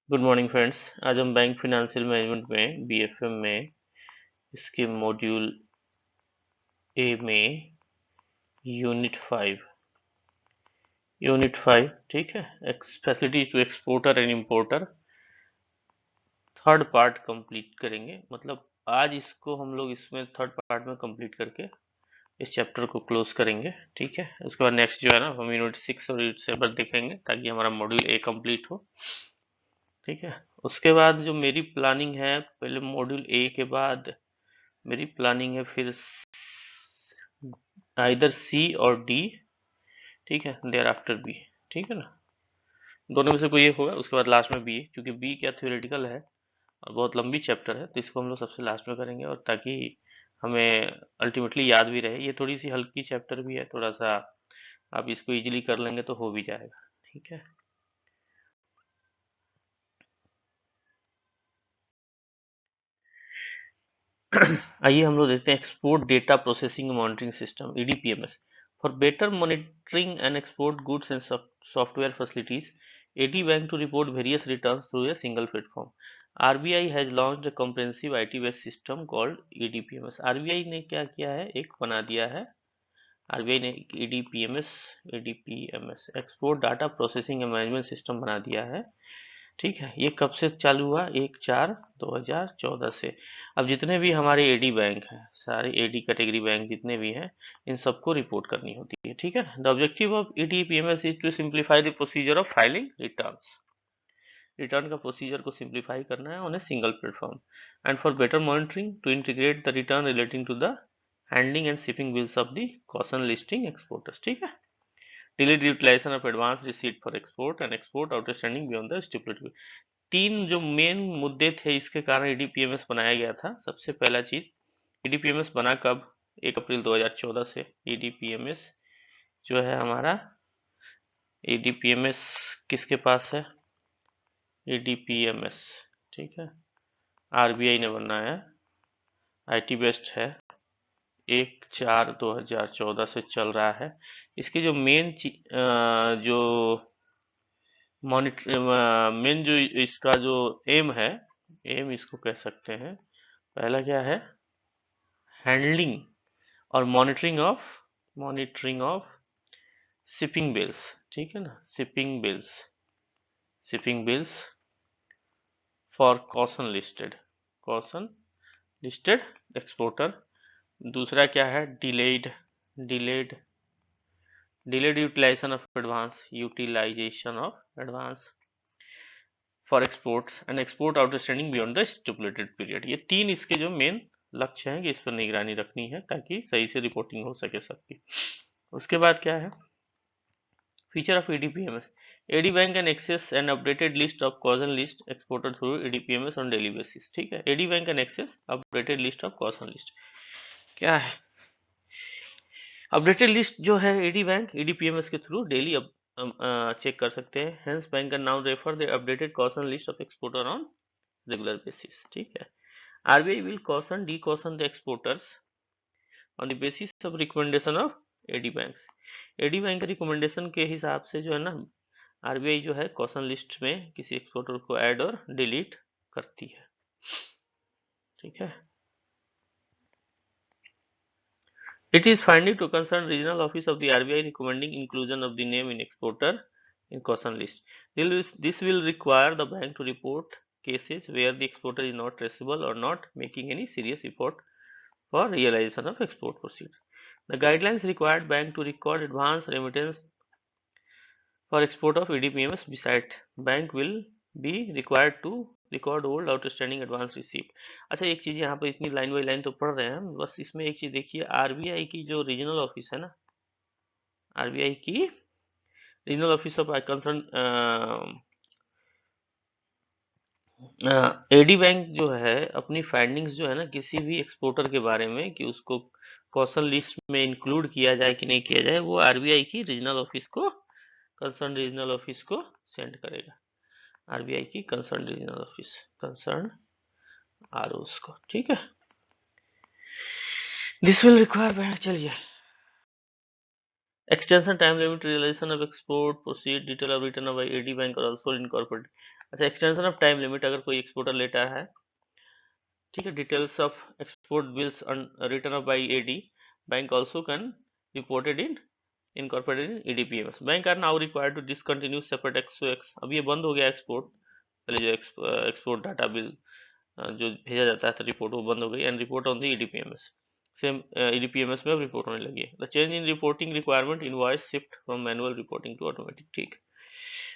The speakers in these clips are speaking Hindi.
Good morning friends. आज हम बैंक फिनेंशियल मैनेजमेंट में बीएफएम में इसके मॉड्यूल ए में यूनिट 5 ठीक है, facilities to exporter and importer third part complete करेंगे। मतलब आज इसको हम लोग इसमें थर्ड पार्ट में कंप्लीट करके इस चैप्टर को क्लोज करेंगे। ठीक है, उसके बाद नेक्स्ट जो है ना हम यूनिट 6 और यूनिट 7 देखेंगे ताकि हमारा मॉड्यूल ए कंप्लीट हो। ठीक है, उसके बाद जो मेरी प्लानिंग है, पहले मॉड्यूल ए के बाद मेरी प्लानिंग है फिर आइदर सी और डी, ठीक है, देयर आफ्टर बी। ठीक है ना, दोनों में से कोई एक होगा। उसके बाद लास्ट में बी, क्योंकि बी क्या थ्योरेटिकल है और बहुत लंबी चैप्टर है, तो इसको हम लोग सबसे लास्ट में करेंगे और ताकि हमें अल्टीमेटली याद भी रहे। ये थोड़ी सी हल्की चैप्टर भी है, थोड़ा सा आप इसको इजीली कर लेंगे तो हो भी जाएगा। ठीक है, आइए हम लोग देखते हैं export data processing monitoring system EDPMS for better monitoring and export goods and software facilities. AD Bank to report various returns through a single platform. RBI has launched a comprehensive IT-based system called EDPMS. RBI ने क्या किया है, एक बना दिया है। RBI ने EDPMS export data processing and management system बना दिया है। ठीक है, ये कब से चालू हुआ? 1/4/2014 से। अब जितने भी हमारे एडी बैंक हैं, सारे एडी कैटेगरी बैंक जितने भी हैं, इन सबको रिपोर्ट करनी होती है। ठीक है, the objective of EDPMS is to simplify the procedure of filing returns. Return का प्रोसीजर को सिंप्लीफाई करना है on a single platform and for better monitoring to integrate the return relating to the handling and shipping bills of the caution listing exporters. ठीक है, delayed utilization of advance receipt for export and export outstanding beyond the stipulated। तीन जो मेन मुद्दे थे इसके कारण ईडीपीएमएस बनाया गया था। सबसे पहला चीज, ईडीपीएमएस बना कब? 1 अप्रैल 2014 से। ईडीपीएमएस जो है हमारा, ईडीपीएमएस किसके पास है? ईडीपीएमएस, ठीक है, आरबीआई ने बनाया है, आईटी बेस्ड है, 1/4/2014 से चल रहा है। इसकी जो मेन जो मॉनिटर मेन जो इसका जो एम है, एम इसको कह सकते हैं, पहला क्या है? हैंडलिंग और मॉनिटरिंग ऑफ शिपिंग बिल्स। ठीक है ना, shipping bills for caution listed exporter. दूसरा क्या है? Delayed delayed utilisation of advance for exports and export outstanding beyond the stipulated period. ये तीन इसके जो मेन लक्ष्य हैं कि इस पर निगरानी रखनी है ताकि सही से रिपोर्टिंग हो सके सबकी। उसके बाद क्या है? Feature of EDPMS, AD Bank can access an updated list of caution list exported through EDPMS on daily basis। ठीक है, AD Bank can access updated list of caution list। क्या है अपडेटेड लिस्ट? जो है AD Bank EDPMS के थ्रू डेली चेक कर सकते हैं। Hence bank can now refer the updated caution list of exporter on regular basis. ठीक है, RBI will decaution the exporters on the basis of recommendation of AD Banks। AD Bank recommendation के हिसाब से जो है ना, आरबीआई जो है कॉशन लिस्ट में किसी एक्सपोर्टर को ऐड और डिलीट करती है। ठीक है, it is finding to concern regional office of the RBI recommending inclusion of the name in exporter in caution list। This will require the bank to report cases where the exporter is not traceable or not making any serious effort for realization of export proceeds। The guidelines required bank to record advance remittance for export of EDPMS। Besides, bank will be required to record old outstanding advance receipt। अच्छा, एक चीज यहाँ पर इतनी लाइन बाई लाइन तो पढ़ रहे हैं हम, बस इसमें एक चीज देखिए, आरबीआई की जो रीजनल ऑफिस है ना, आरबीआई की regional office of concern AD bank जो है अपनी फाइंडिंग्स जो है ना किसी भी एक्सपोर्टर के बारे में कि उसको कौशल लिस्ट में इंक्लूड किया जाए कि नहीं किया जाए, वो आरबीआई की रीजनल ऑफिस को, कंसर्न रीजनल ऑफिस को सेंड करेगा। आरबीआई की concern regional office, concern ROs को। ठीक है, दिस विल रिक्वायर बैंक, चलिए extension time limit realisation of export proceed detail of return by AD bank और आल्सो इनकॉर्पोरेटेड। अच्छा, एक्सटेंशन ऑफ टाइम लिमिट, अगर कोई एक्सपोर्टर लेटर है, ठीक है, details of export bills return of by AD bank also can reported in incorporated in EDPMS. Bank are now required to discontinue separate XOX. अब ये बंद हो गया एक्सपोर्ट, पहले जो एक्सपोर्ट डाटा बिल जो भेजा जाता था रिपोर्ट, वो बंद हो गई and report on the EDPMS. Same EDPMS में अब रिपोर्ट होने लगी है। The change in reporting requirement invoice shift from manual reporting to automatic. ठीक,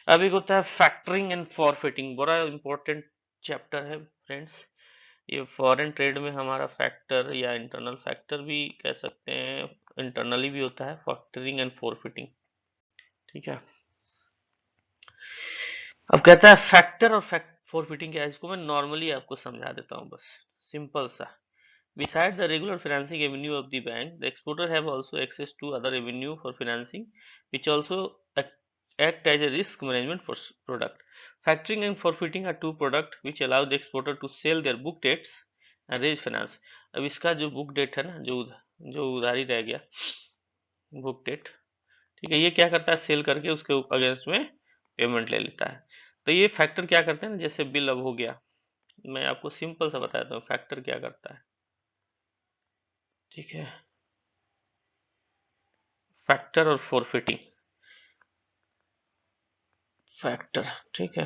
अब एक होता है फैक्टरिंग एंड फॉरफिटिंग, बड़ा इंपॉर्टेंट चैप्टर है फ्रेंड्स। ये फॉरेन ट्रेड में हमारा फैक्टर या इंटरनल फैक्टर भी कह सकते हैं, इंटरनली भी होता है फैक्टरिंग एंड फॉरफिटिंग। ठीक है, अब कहता है फैक्टर और फॉरफिटिंग क्या है, इसको मैं नॉर्मली आपको समझा देता हूँ, बस सिंपल सा। Besides the regular financing avenue of the bank, the exporter have also access to other avenue for financing, which also act as a risk management product. Factoring and forfeiting are two products which allow the exporter to sell their book debts and raise finance. अब इसका जो बुक डेट है ना, जो उधारी रह गया, बुक डेट, ठीक है, ये क्या करता है, सेल करके उसके अगेंस्ट में पेमेंट ले लेता है। तो ये फैक्टर क्या करते हैं ना, जैसे बिल अब हो गया, मैं आपको सिंपल सा बताता हूँ फैक्टर क्या करता है। ठीक है, फैक्टर और फॉरफिटिंग। फैक्टर, ठीक है,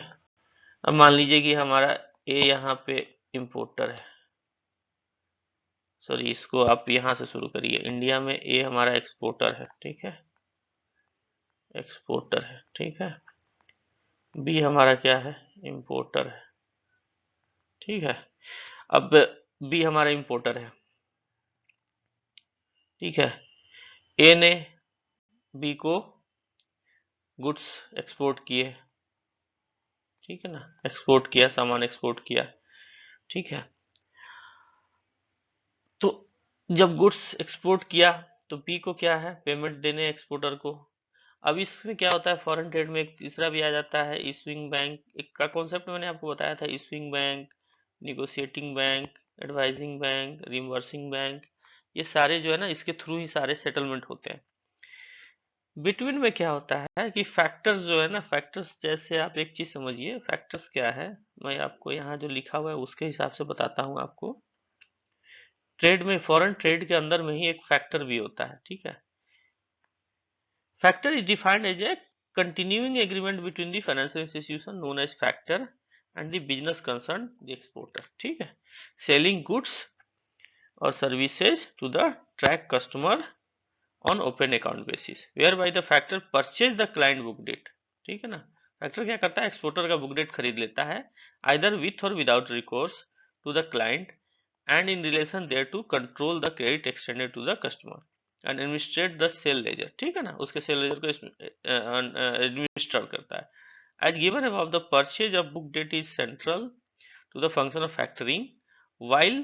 अब मान लीजिए कि हमारा ए यहाँ पे इंपोर्टर है, सॉरी इसको आप यहाँ से शुरू करिए, इंडिया में ए हमारा एक्सपोर्टर है, ठीक है, एक्सपोर्टर है, ठीक है, बी हमारा क्या है, इंपोर्टर है, ठीक है। अब बी हमारा इंपोर्टर है, ठीक है, ए ने बी को गुड्स एक्सपोर्ट किए, ठीक है ना, एक्सपोर्ट किया, सामान एक्सपोर्ट किया, ठीक है। तो जब गुड्स एक्सपोर्ट किया तो बी को क्या है, पेमेंट देने एक्सपोर्टर को। अब इसमें क्या होता है, फॉरेन ट्रेड में एक तीसरा भी आ जाता है, इशूइंग बैंक। एक का कॉन्सेप्ट मैंने आपको बताया था, issuing bank, negotiating bank, advising bank, reimbursing bank, ये सारे जो है ना, इसके थ्रू ही सारे सेटलमेंट होते हैं। बिटवीन में क्या होता है कि फैक्टर्स जो है ना, फैक्टर्स जैसे आप एक चीज समझिए, फैक्टर्स क्या है, मैं आपको यहाँ जो लिखा हुआ है उसके हिसाब से बताता हूँ आपको। ट्रेड में, फॉरेन ट्रेड के अंदर में ही एक फैक्टर भी होता है, ठीक है। Factor is defined as a continuing agreement between the financial institution known as factor and the business concerned, the exporter, ठीक है, selling goods or services to the track customer on open account basis whereby the factor purchase the client book debt, ठीक है ना। फैक्टर क्या करता है, एक्सपोर्टर का बुक डेट खरीद लेता है, either with or without recourse to the client and in relation thereto control the credit extended to the customer and administrate the sale ledger, ठीक है ना, उसके सेल लेजर को एडमिनिस्टर करता है। as given above, the purchase of book debt is central to the function of factoring, while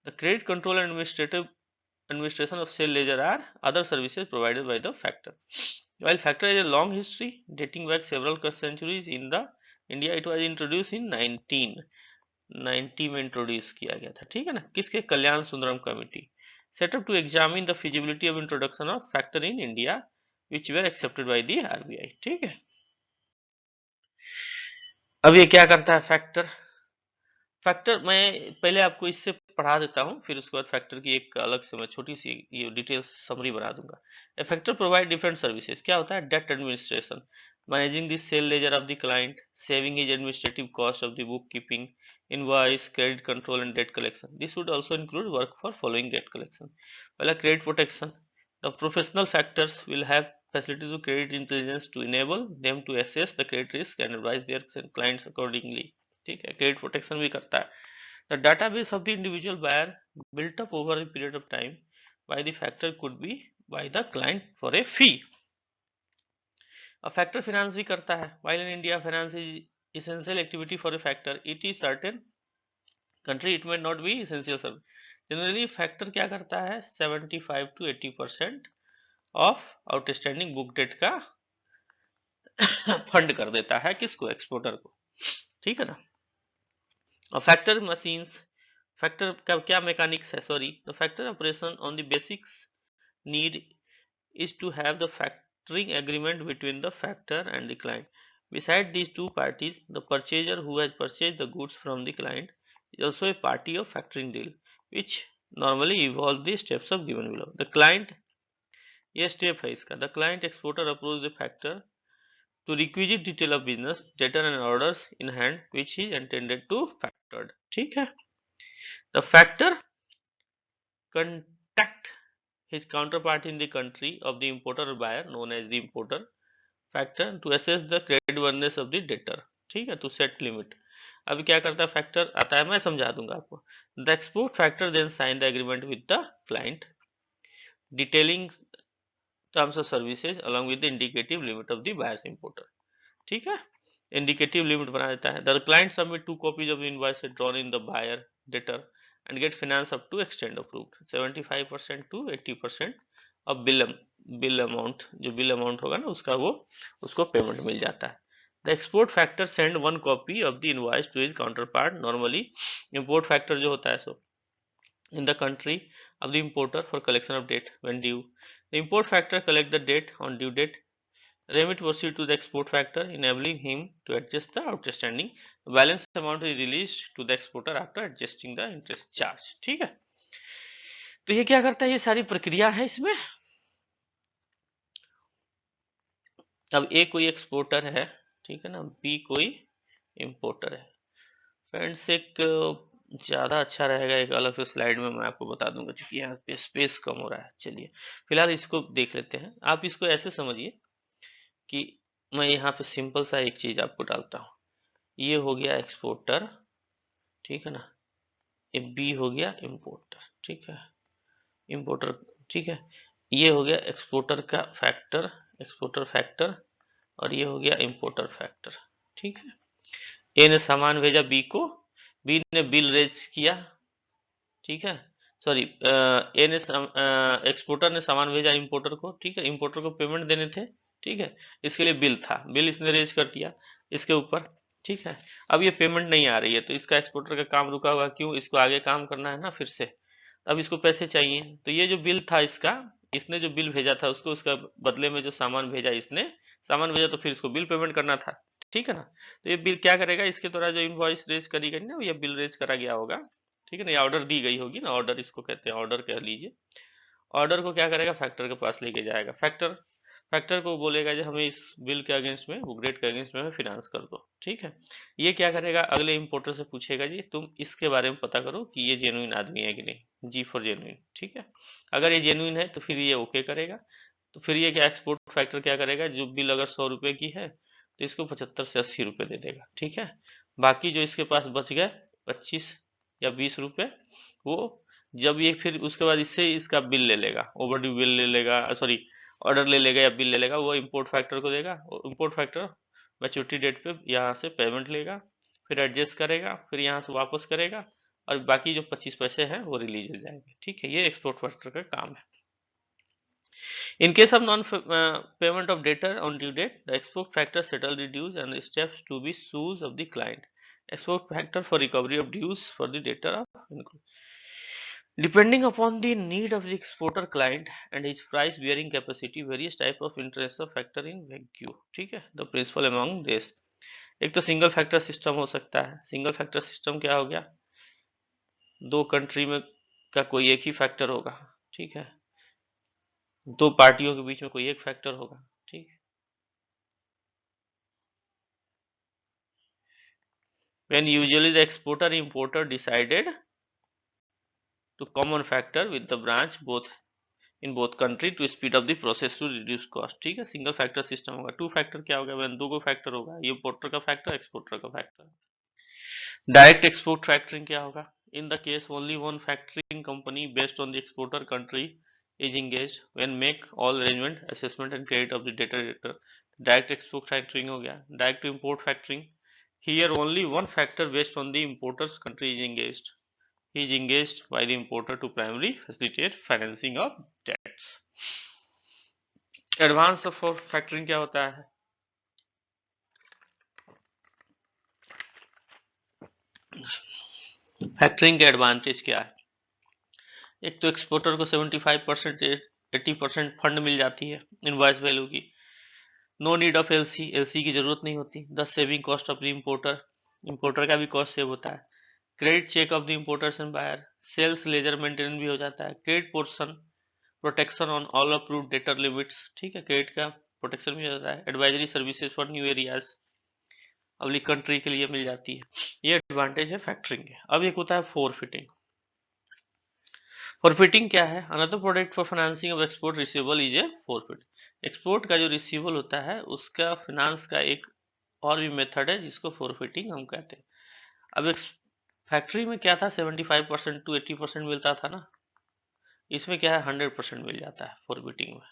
the credit control and administration of sale ledger are other services provided by the factor. While factor has a long history dating back several centuries in the India, it was introduced in 1990 में इंट्रोड्यूस किया गया था, ठीक है ना, किसके, Kalyan Sundaram committee, set up to examine the feasibility of introduction of factor in India which were accepted by the RBI, ठीक है। अब ये क्या करता है फैक्टर, फैक्टर मैं पहले आपको इससे पढ़ा देता हूँ, फिर उसके बाद फैक्टर की एक अलग से मैं छोटी सी ये डिटेल्स समरी बना दूंगा। A factor provide different services, क्या होता है, debt administration, managing the sale ledger of the client, saving his administrative cost of the book keeping, invoice, credit control and debt collection. This would also include work for following debt collection. पहला credit protection, the professional factors will have facility to credit intelligence to enable them to assess the credit risk and advise their clients accordingly, ठीक है, क्रेडिट प्रोटेक्शन भी करता है। The database of the individual buyer built up over a period of time by the factor could be by the client for a fee. A factor finance भी करता है, while in India finance is essential activity for a factor, it is certain country it may not be essential service. Generally factor क्या करता है, 75 to 80% of outstanding book debt का फंड कर देता है, किसको, एक्सपोर्टर को, ठीक है ना। और फैक्टर मशीन्स, फैक्टर का क्या मैकेनिक्स है, sorry, the factor operation on the basics need is to have the factoring agreement between the factor and the client. Beside these two parties, the purchaser who has purchased the goods from the client is also a party of factoring deal, which normally involve the steps of given below. The client, ये step है इसका, the client exporter approves the factor to requisite detail of business, debtor and orders in hand which is intended to factored. ठीक है, the factor contact his counterpart in the country of the importer or buyer known as the importer factor to assess the creditworthiness of the debtor. ठीक है, to set limit. अभी क्या करता है फैक्टर, आता है मैं समझा दूंगा आपको. The export factor then sign the agreement with the client detailing terms of services along with the indicative limit of the buyers importer. ठीक है, इंडिकेटिव लिमिट बना देता है. The client submit 2 copies of invoice drawn in the buyer debtor and get finance up to extent approved 75% to 80% of bill amount. जो bill amount होगा ना उसका वो उसको पेमेंट मिल जाता है. The export factor send 1 copy of the invoice to his counterpart. Normally import factor जो होता है सो in the country of the importer for collection of debt when due. The import factor collect the debt on due date. Remit proceed to the export factor, enabling him to adjust the outstanding. The balance amount is released to the exporter after adjusting the interest charge. ठीक है, तो ये क्या करता है, ये सारी प्रक्रिया है इसमें. अब ए कोई एक्सपोर्टर है, ठीक है ना, बी कोई इंपोर्टर है. फ्रेंड्स एक ज्यादा अच्छा रहेगा एक अलग से स्लाइड में मैं आपको बता दूंगा, क्योंकि यहाँ पे स्पेस कम हो रहा है. चलिए फिलहाल इसको देख लेते हैं. आप इसको ऐसे समझिए कि मैं यहाँ पे सिंपल सा एक चीज आपको डालता हूँ. ये हो गया एक्सपोर्टर, ठीक है ना, ये बी हो गया इंपोर्टर, ठीक है, इंपोर्टर, ठीक है. ये हो गया एक्सपोर्टर का फैक्टर, एक्सपोर्टर फैक्टर, और ये हो गया इंपोर्टर फैक्टर. ठीक है, ए ने सामान भेजा बी को, बी ने बिल रेज किया, ठीक है, सॉरी ए ने एक्सपोर्टर ने सामान भेजा इंपोर्टर को, ठीक है, इंपोर्टर को पेमेंट देने थे, ठीक है, इसके लिए बिल था, बिल इसने रेज कर दिया इसके ऊपर, ठीक है. अब ये पेमेंट नहीं आ रही है तो इसका एक्सपोर्टर का काम रुका हुआ, क्यों, इसको आगे काम करना है ना फिर से, अब इसको पैसे चाहिए. तो ये जो बिल था इसका, इसने जो बिल भेजा था उसको, उसका बदले में जो सामान भेजा, इसने सामान भेजा तो फिर इसको बिल पेमेंट करना था, ठीक है ना. तो ये बिल क्या करेगा, इसके द्वारा जो इनवॉइस रेज करी गई ना, ये बिल रेज करा गया होगा, ठीक है ना, ये ऑर्डर दी गई होगी ना, ऑर्डर इसको कहते हैं, ऑर्डर कह लीजिए. ऑर्डर को क्या करेगा, फैक्टर के पास लेके जाएगा. फैक्टर फैक्टर को बोलेगा जो हमें इस बिल के अगेंस्ट में, वो ग्रेड के अगेंस्ट में फिनांस कर दो, ठीक है. ये क्या करेगा, अगले इंपोर्टर से पूछेगा जी तुम इसके बारे में पता करो कि ये जेन्युइन आदमी है कि नहीं, जी फॉर जेन्युइन, ठीक है. अगर ये जेन्युइन है तो फिर ये ओके करेगा. तो फिर ये क्या, एक्सपोर्ट फैक्टर क्या करेगा, जो बिल अगर 100 रुपए की है तो इसको 75 से 80 रुपए दे देगा, ठीक है. बाकी जो इसके पास बच गए 25 या 20 रुपए, वो जब ये फिर उसके बाद इससे इसका बिल ले लेगा, ओवरड्यू बिल ले लेगा, सॉरी ऑर्डर ले लेगा या बिल ले लेगा, वो इंपोर्ट फैक्टर को देगा. इंपोर्ट फैक्टर मैच्योरिटी डेट पे यहाँ से पेमेंट लेगा, फिर एडजस्ट करेगा, फिर यहाँ से वापस करेगा, और बाकी जो 25 पैसे हैं वो रिलीज हो जाएंगे, ठीक है. ये एक्सपोर्ट फैक्टर का काम है. In case of non-payment of debtor on due date, the export factor settle the dues and the steps to be sues of the client. Export factor for recovery of dues for the debtor of depending upon the need of the exporter client and his price bearing capacity, various type of interest of factor in vague. ठीक है, the principal among this. एक तो सिंगल फैक्टर सिस्टम हो सकता है. सिंगल फैक्टर सिस्टम क्या हो गया, दो कंट्री में का कोई एक ही फैक्टर होगा, ठीक है, दो पार्टियों के बीच में कोई एक फैक्टर होगा, ठीक. When usually the exporter importer decided to common factor with the branch both in both country to speed up the process to reduce cost. ठीक है, सिंगल फैक्टर सिस्टम होगा. टू फैक्टर क्या होगा, when दो फैक्टर होगा, ये इंपोर्टर का फैक्टर, एक्सपोर्टर का फैक्टर. डायरेक्ट एक्सपोर्ट फैक्टरिंग क्या होगा, in the case only one factoring company based on the exporter country is engaged when make all arrangement assessment and credit of the debtor. Direct export factoring हो गया. Direct to import factoring, here only one factor based on the importer's country is engaged. He is engaged by the importer to primarily facilitate financing of debts. Advance of factoring क्या होता है, फैक्टरिंग के एडवांटेज क्या है. एक तो एक्सपोर्टर को 75% 80% फंड मिल जाती है इनवॉइस वैल्यू की। नो नीड ऑफ एलसी की जरूरत नहीं होती। The saving cost of the importer का भी कॉस्ट सेव होता है। Credit check of the importers and buyer, sales ledger maintenance भी हो जाता है। Credit portion protection on all approved debtor limits, ठीक है, क्रेडिट का प्रोटेक्शन भी हो जाता है। Advisory services for new areas, अगली कंट्री के लिए मिल जाती है। ये एडवांटेज है फैक्टरिंग के। अब एक होता है फोरफिटिंग। फोरफिटिंग क्या है? Another product for financing of export receivable is a forfeit. Export का जो रिसीवेबल होता है उसका फाइनेंस का एक और भी मेथड है जिसको फोरफिटिंग हम कहते हैं। अब फैक्ट्री में क्या था, 75% टू 80% मिलता था ना, इसमें क्या है 100% मिल जाता है फोरफिटिंग में,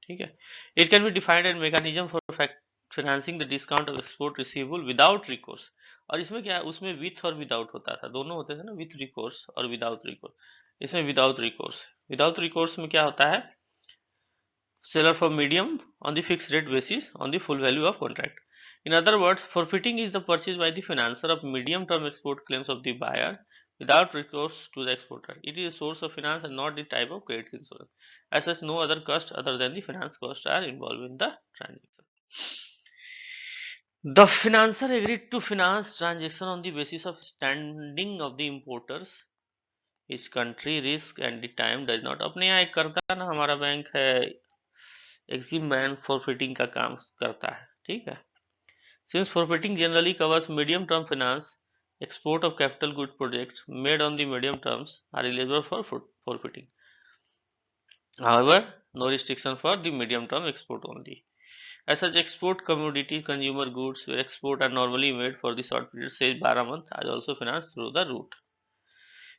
ठीक है। It can be defined and mechanism for financing the discount of export receivable without recourse. और इसमें क्या है, उसमें विथ और विदाउट होता था, दोनों होते थे ना, विथ रिकोर्स और विदाउट रिकोर्स। इसमें विदाउट रिकोर्स। विदाउट रिकोर्स में क्या होता है, seller for medium on the fixed rate basis on the full value of contract. In other words, forfeiting is the purchase by the financer of medium term export claims of the buyer without recourse to the exporter. It is a source of finance and not the type of credit insurance. As such, no other cost other than the finance cost are involved in the transaction. The financer agreed to finance transaction on the basis of standing of the importers, his country, risk and the time does not. अपने यहाँ एक करता ना हमारा बैंक है एक्सिम बैंक, फॉरफिटिंग का काम करता है, ठीक है। Since forfeiting generally covers medium term finance, export of capital good projects made on the medium terms are eligible for forfeiting. However, no restriction for the medium term export only. As such, export commodity consumer goods where export are normally made for the short period, say 12 months, are also financed through the route.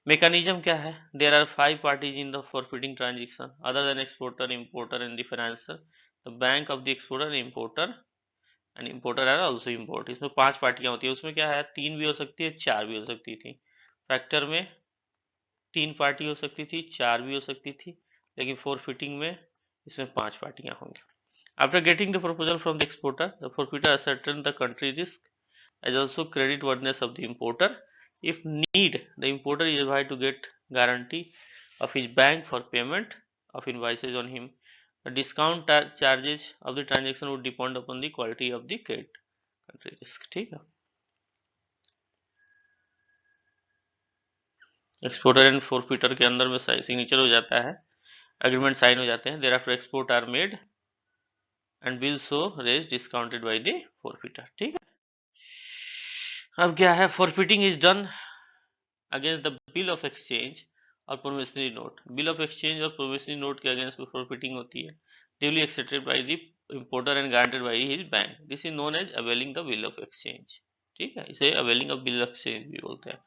Mechanism क्या है? There are 5 parties in the forfeiting transaction other than exporter, importer and the financer. The bank of the exporter and importer are also import. इसमें 5 पार्टियां होती है। उसमें क्या है, 3 भी हो सकती है, 4 भी हो सकती थी। फैक्टर में 3 पार्टी हो सकती थी, 4 भी हो सकती थी, लेकिन forfeiting में इसमें 5 पार्टियां होंगी। After getting the proposal from the exporter, the forfeiter ascertains the country risk as also credit worthiness of the importer. If need, the importer is required to get guarantee of his bank for payment of invoices on him. The discount charges of the transaction would depend upon the quality of the credit country risk, ठीक है। एक्सपोर्टर एंड फोरफिटर के अंदर में सिग्नेचर हो जाता है, एग्रीमेंट साइन हो जाते हैं। thereafter export are made and bills so raised discounted by the forfeiter, ठीक है। अब क्या है, forfeiting is done against the bill of exchange और promissory note। bill of exchange और promissory note के अगेंस्ट में forfeiting होती है, duly accepted by the importer and granted by his bank. This is known as availing the bill of exchange, ठीक है, इसे availing of bill of exchange भी बोलते हैं।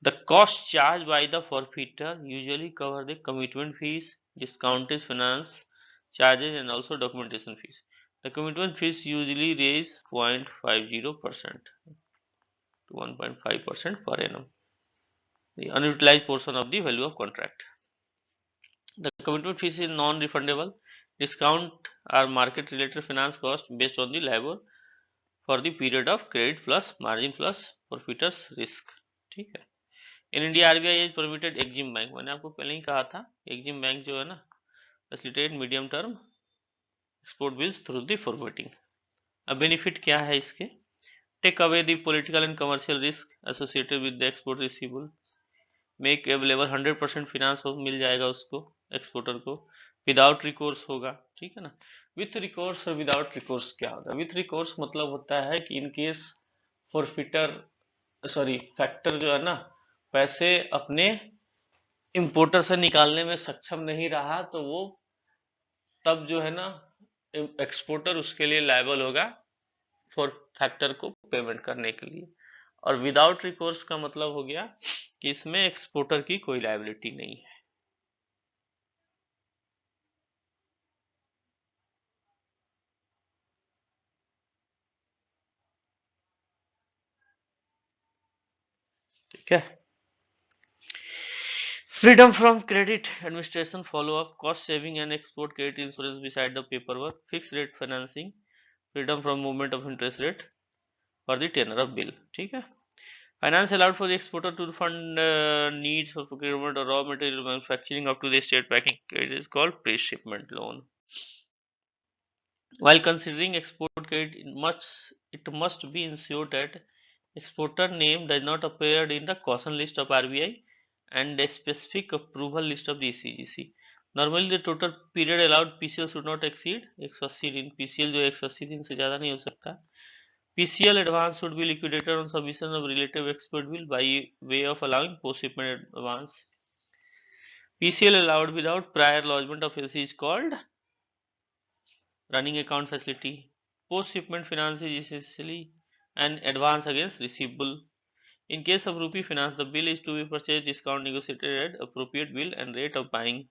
The cost charged by the forfeiter usually cover the commitment fees, discounted finance charges and also documentation fees. The commitment fees usually raise 0.50% to 1.5% per annum, the unutilized portion of the value of contract. The commitment fees is non-refundable. Discount are market-related finance cost based on the LIBOR for the period of credit plus margin plus forfeiters risk, ठीक है। In India RBI is permitted EXIM bank, मैंने आपको पहले ही कहा था, एक्जिम बैंक जो है ना, facilitate medium term export bills through the forwarding. अब बेनिफिट क्या है इसके, take away the political and commercial risk associated with the export receivable, make available 100% finance मिल जाएगा उसको, एक्सपोर्टर को, विदाउट रिकोर्स होगा, ठीक है ना। विथ रिकोर्स और विदाउट रिकोर्स क्या होता है? विथ रिकोर्स मतलब होता है कि इन केस फॉरफिटर फैक्टर जो है ना, पैसे अपने इंपोर्टर से निकालने में सक्षम नहीं रहा तो वो तब जो है ना एक्सपोर्टर उसके लिए लायबल होगा फॉर फैक्टर को पेमेंट करने के लिए। और विदाउट रिकोर्स का मतलब हो गया कि इसमें एक्सपोर्टर की कोई लायबिलिटी नहीं है, ठीक है। Freedom from credit administration follow-up, cost saving and export credit insurance beside the paperwork, fixed rate financing, freedom from movement of interest rate for the tenor of bill, ठीक है। Finance allowed for the exporter to fund needs for procurement or raw material manufacturing up to the state packing. It is called pre-shipment loan. While considering export credit, it must be ensured that exporter name does not appear in the caution list of RBI and a specific approval list of the ECGC. Normally the total period allowed PCL should not exceed 180 दिन. PCL जो 180 दिन से ज़्यादा नहीं हो सकता. PCL advance should be liquidated on submission of relative export bill by way of allowing post-shipment advance. PCL allowed without prior lodgement of LC is called running account facility. Post-shipment finance is essentially an advance against receivable. In case of rupee finance, the bill is to be purchased, discount negotiated at appropriate bill and rate of buying.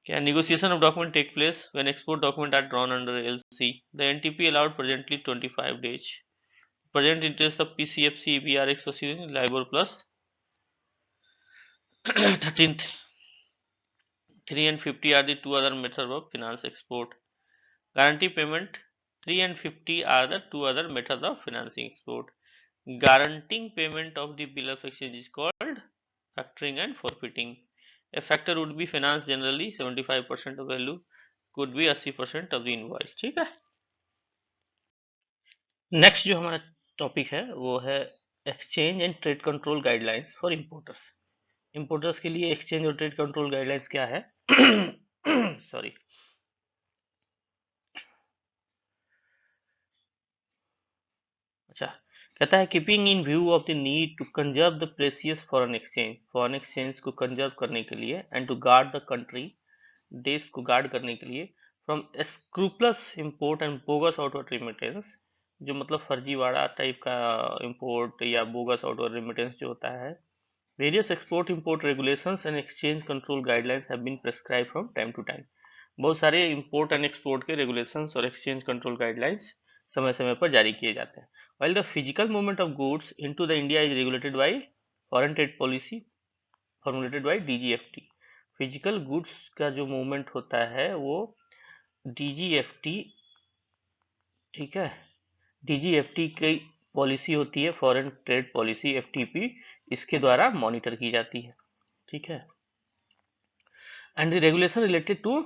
Negotiation of document take place when export documents are drawn under LC. The NTP allowed presently 25 days. Present interest of PCFC EBRX proceeding LIBOR plus 13th. 3 and 50 are the two other methods of finance export. Guarantee payment 3 and 50 are the two other methods of financing export. Guaranteeing payment of the bill of exchange is called factoring and forfeiting. A factor would be finance generally 75% of value, could be 80% of the invoice. ठीक है. नेक्स्ट जो हमारा टॉपिक है वो है exchange and trade control guidelines for importers. Importers के लिए एक्सचेंज और ट्रेड कंट्रोल गाइडलाइंस क्या है? सॉरी. अच्छा, कहता है keeping in view of the need to conserve the precious foreign exchange को कंजर्व करने के लिए and to guard the country, देश को गार्ड करने के लिए from scrupulous import and bogus outward remittance, जो मतलब फर्जीवाड़ा टाइप का इंपोर्ट या बोगस आउटवर्ड रेमिटेंस जो होता है. Various export import regulations and exchange control guidelines have been prescribe from time to time. बहुत सारे इंपोर्ट एंड एक्सपोर्ट के रेगुलेशंस और एक्सचेंज कंट्रोल गाइडलाइंस समय समय पर जारी किए जाते हैं. While the physical movement of goods into the India is regulated by foreign trade policy formulated by DGFT. Physical goods का जो मूवमेंट होता है वो DGFT, ठीक है, DGFT की पॉलिसी होती है, फॉरेन ट्रेड पॉलिसी FTP, इसके द्वारा मॉनिटर की जाती है. ठीक है. And the regulation related to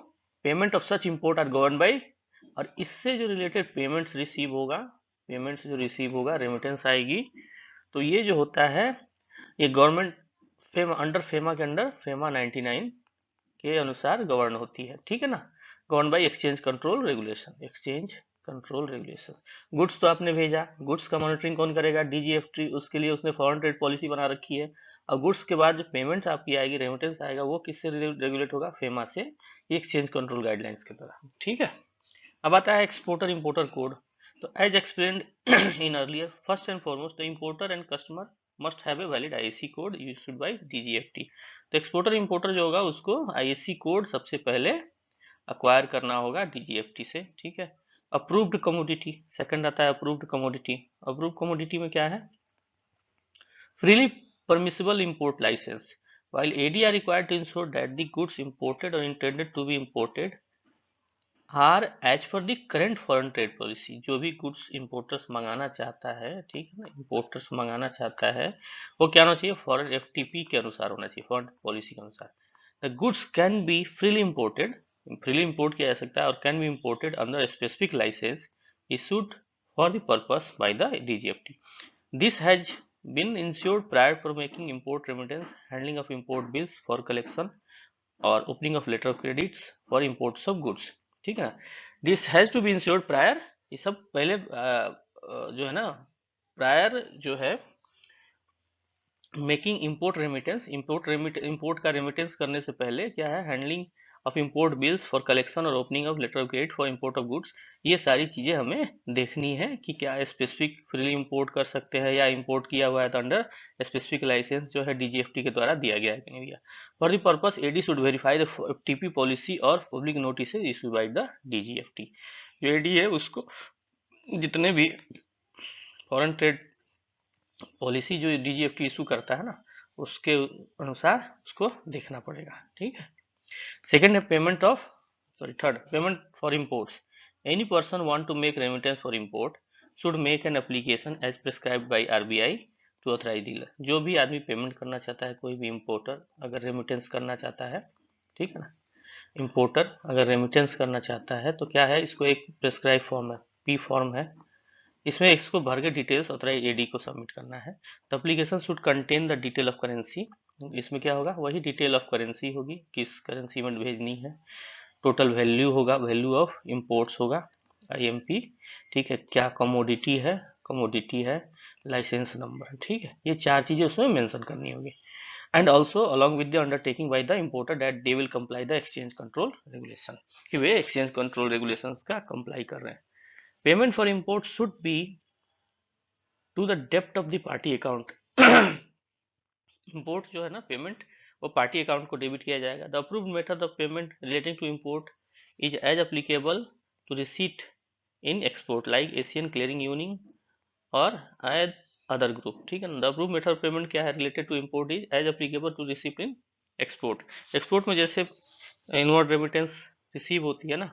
payment of such import are govern by, और इससे जो रिलेटेड पेमेंट्स जो रिसीव होगा रेमिटेंस आएगी, तो ये जो होता है ये गवर्नमेंट अंडर फेमा के अंडर फेमा 99 के अनुसार गवर्न होती है. ठीक है ना. Govern by exchange control regulation. Goods तो आपने भेजा, गुड्स का मॉनिटरिंग कौन करेगा? DGFT. उसके लिए उसने फॉरेन ट्रेड पॉलिसी बना रखी है. और गुड्स के बाद जो पेमेंट्स आपकी आएगी, रेमिटेंस आएगा, वो किससे रेगुलेट होगा? फेमा से, एक्सचेंज कंट्रोल गाइडलाइंस के द्वारा. ठीक है. अब आता है एक्सपोर्टर इंपोर्टर कोड. तो as explained in earlier, first and foremost the importer and customer must have a valid IAC code issued by DGFT. तो एक्सपोर्टर इंपोर्टर जो होगा उसको IAC कोड सबसे पहले अक्वायर करना होगा DGFT से. ठीक है. अप्रूव्ड कमोडिटी, सेकंड आता है अप्रूव्ड कमोडिटी. अप्रूव्ड कमोडिटी में क्या है? Freely permissible import license. While AD are required to ensure that the goods imported or intended to be imported are as per the current foreign trade policy. जो भी गुड्स इंपोर्टर्स मंगाना चाहता है, ठीक है ना, इंपोर्टर्स मंगाना चाहता है, वो क्या होना चाहिए? फॉरेन FTP के अनुसार होना चाहिए, फॉरेन पॉलिसी के अनुसार. The goods can be freely imported, freely import किया जा सकता है, और can be imported under specific licence issued for the purpose by the DGFT. This has been ensured prior for making import remittance, handling of import bills for collection और opening of letter of credits for imports of goods. ठीक है. This has to be insured prior. ये सब पहले जो है ना, प्रायर जो है मेकिंग इंपोर्ट रेमिटेंस, इंपोर्ट का रेमिटेंस करने से पहले क्या है? Handling of import bills for collection और opening of letter of credit for import of goods. ये सारी चीजें हमें देखनी है कि क्या स्पेसिफिक फ्रीली इंपोर्ट कर सकते हैं या इंपोर्ट किया हुआ है तो अंडर स्पेसिफिक लाइसेंस जो है DGFT के द्वारा दिया गया है कि नहीं दिया. For the purpose AD should verify the FTP policy और public notice issued by the DGFT. जो AD है उसको जितने भी फॉरेन ट्रेड पॉलिसी जो DGFT इशू करता है ना, उसके अनुसार उसको देखना पड़ेगा. ठीक है. सेकेंड है payment of, third, payment for imports. Any person want to make remittance for import should make an application as prescribed by RBI to authorise dealer. जो भी आदमी पेमेंट करना चाहता है, कोई भी इम्पोर्टर अगर रेमिटेंस करना चाहता है, ठीक है ना, इम्पोर्टर अगर रेमिटेंस करना चाहता है तो क्या है, इसको एक प्रिस्क्राइब फॉर्म है, पी फॉर्म है, इसमें इसको भर के डिटेल्स ऑथराइज एडी को सबमिट करना है। The application should contain the detail of currency. इसमें क्या होगा, वही डिटेल ऑफ करेंसी होगी, किस करेंसी में भेजनी है, टोटल वैल्यू होगा, वैल्यू ऑफ इंपोर्ट्स होगा, आईएमपी, ठीक है, क्या कमोडिटी है, लाइसेंस नंबर, ठीक है, ये चार चीजें उसमें मेंशन करनी होगी। And also along with the undertaking by the importer that they will comply the exchange control regulation, कि वे एक्सचेंज कंट्रोल रेगुलेशन का कंप्लाई कर रहे हैं। Payment for import should be to the depth of the party account. Import जो है ना, पेमेंट वो पार्टी अकाउंट को डेबिट किया जाएगा। The approved method of payment relating to import is as applicable to receipt in export like Asian clearing union और एज अदर ग्रुप, ठीक है ना। The approved method of payment क्या है, related to import is as applicable to receipt in export. Export में जैसे इनवर्ड रेमिटेंस रिसीव होती है ना,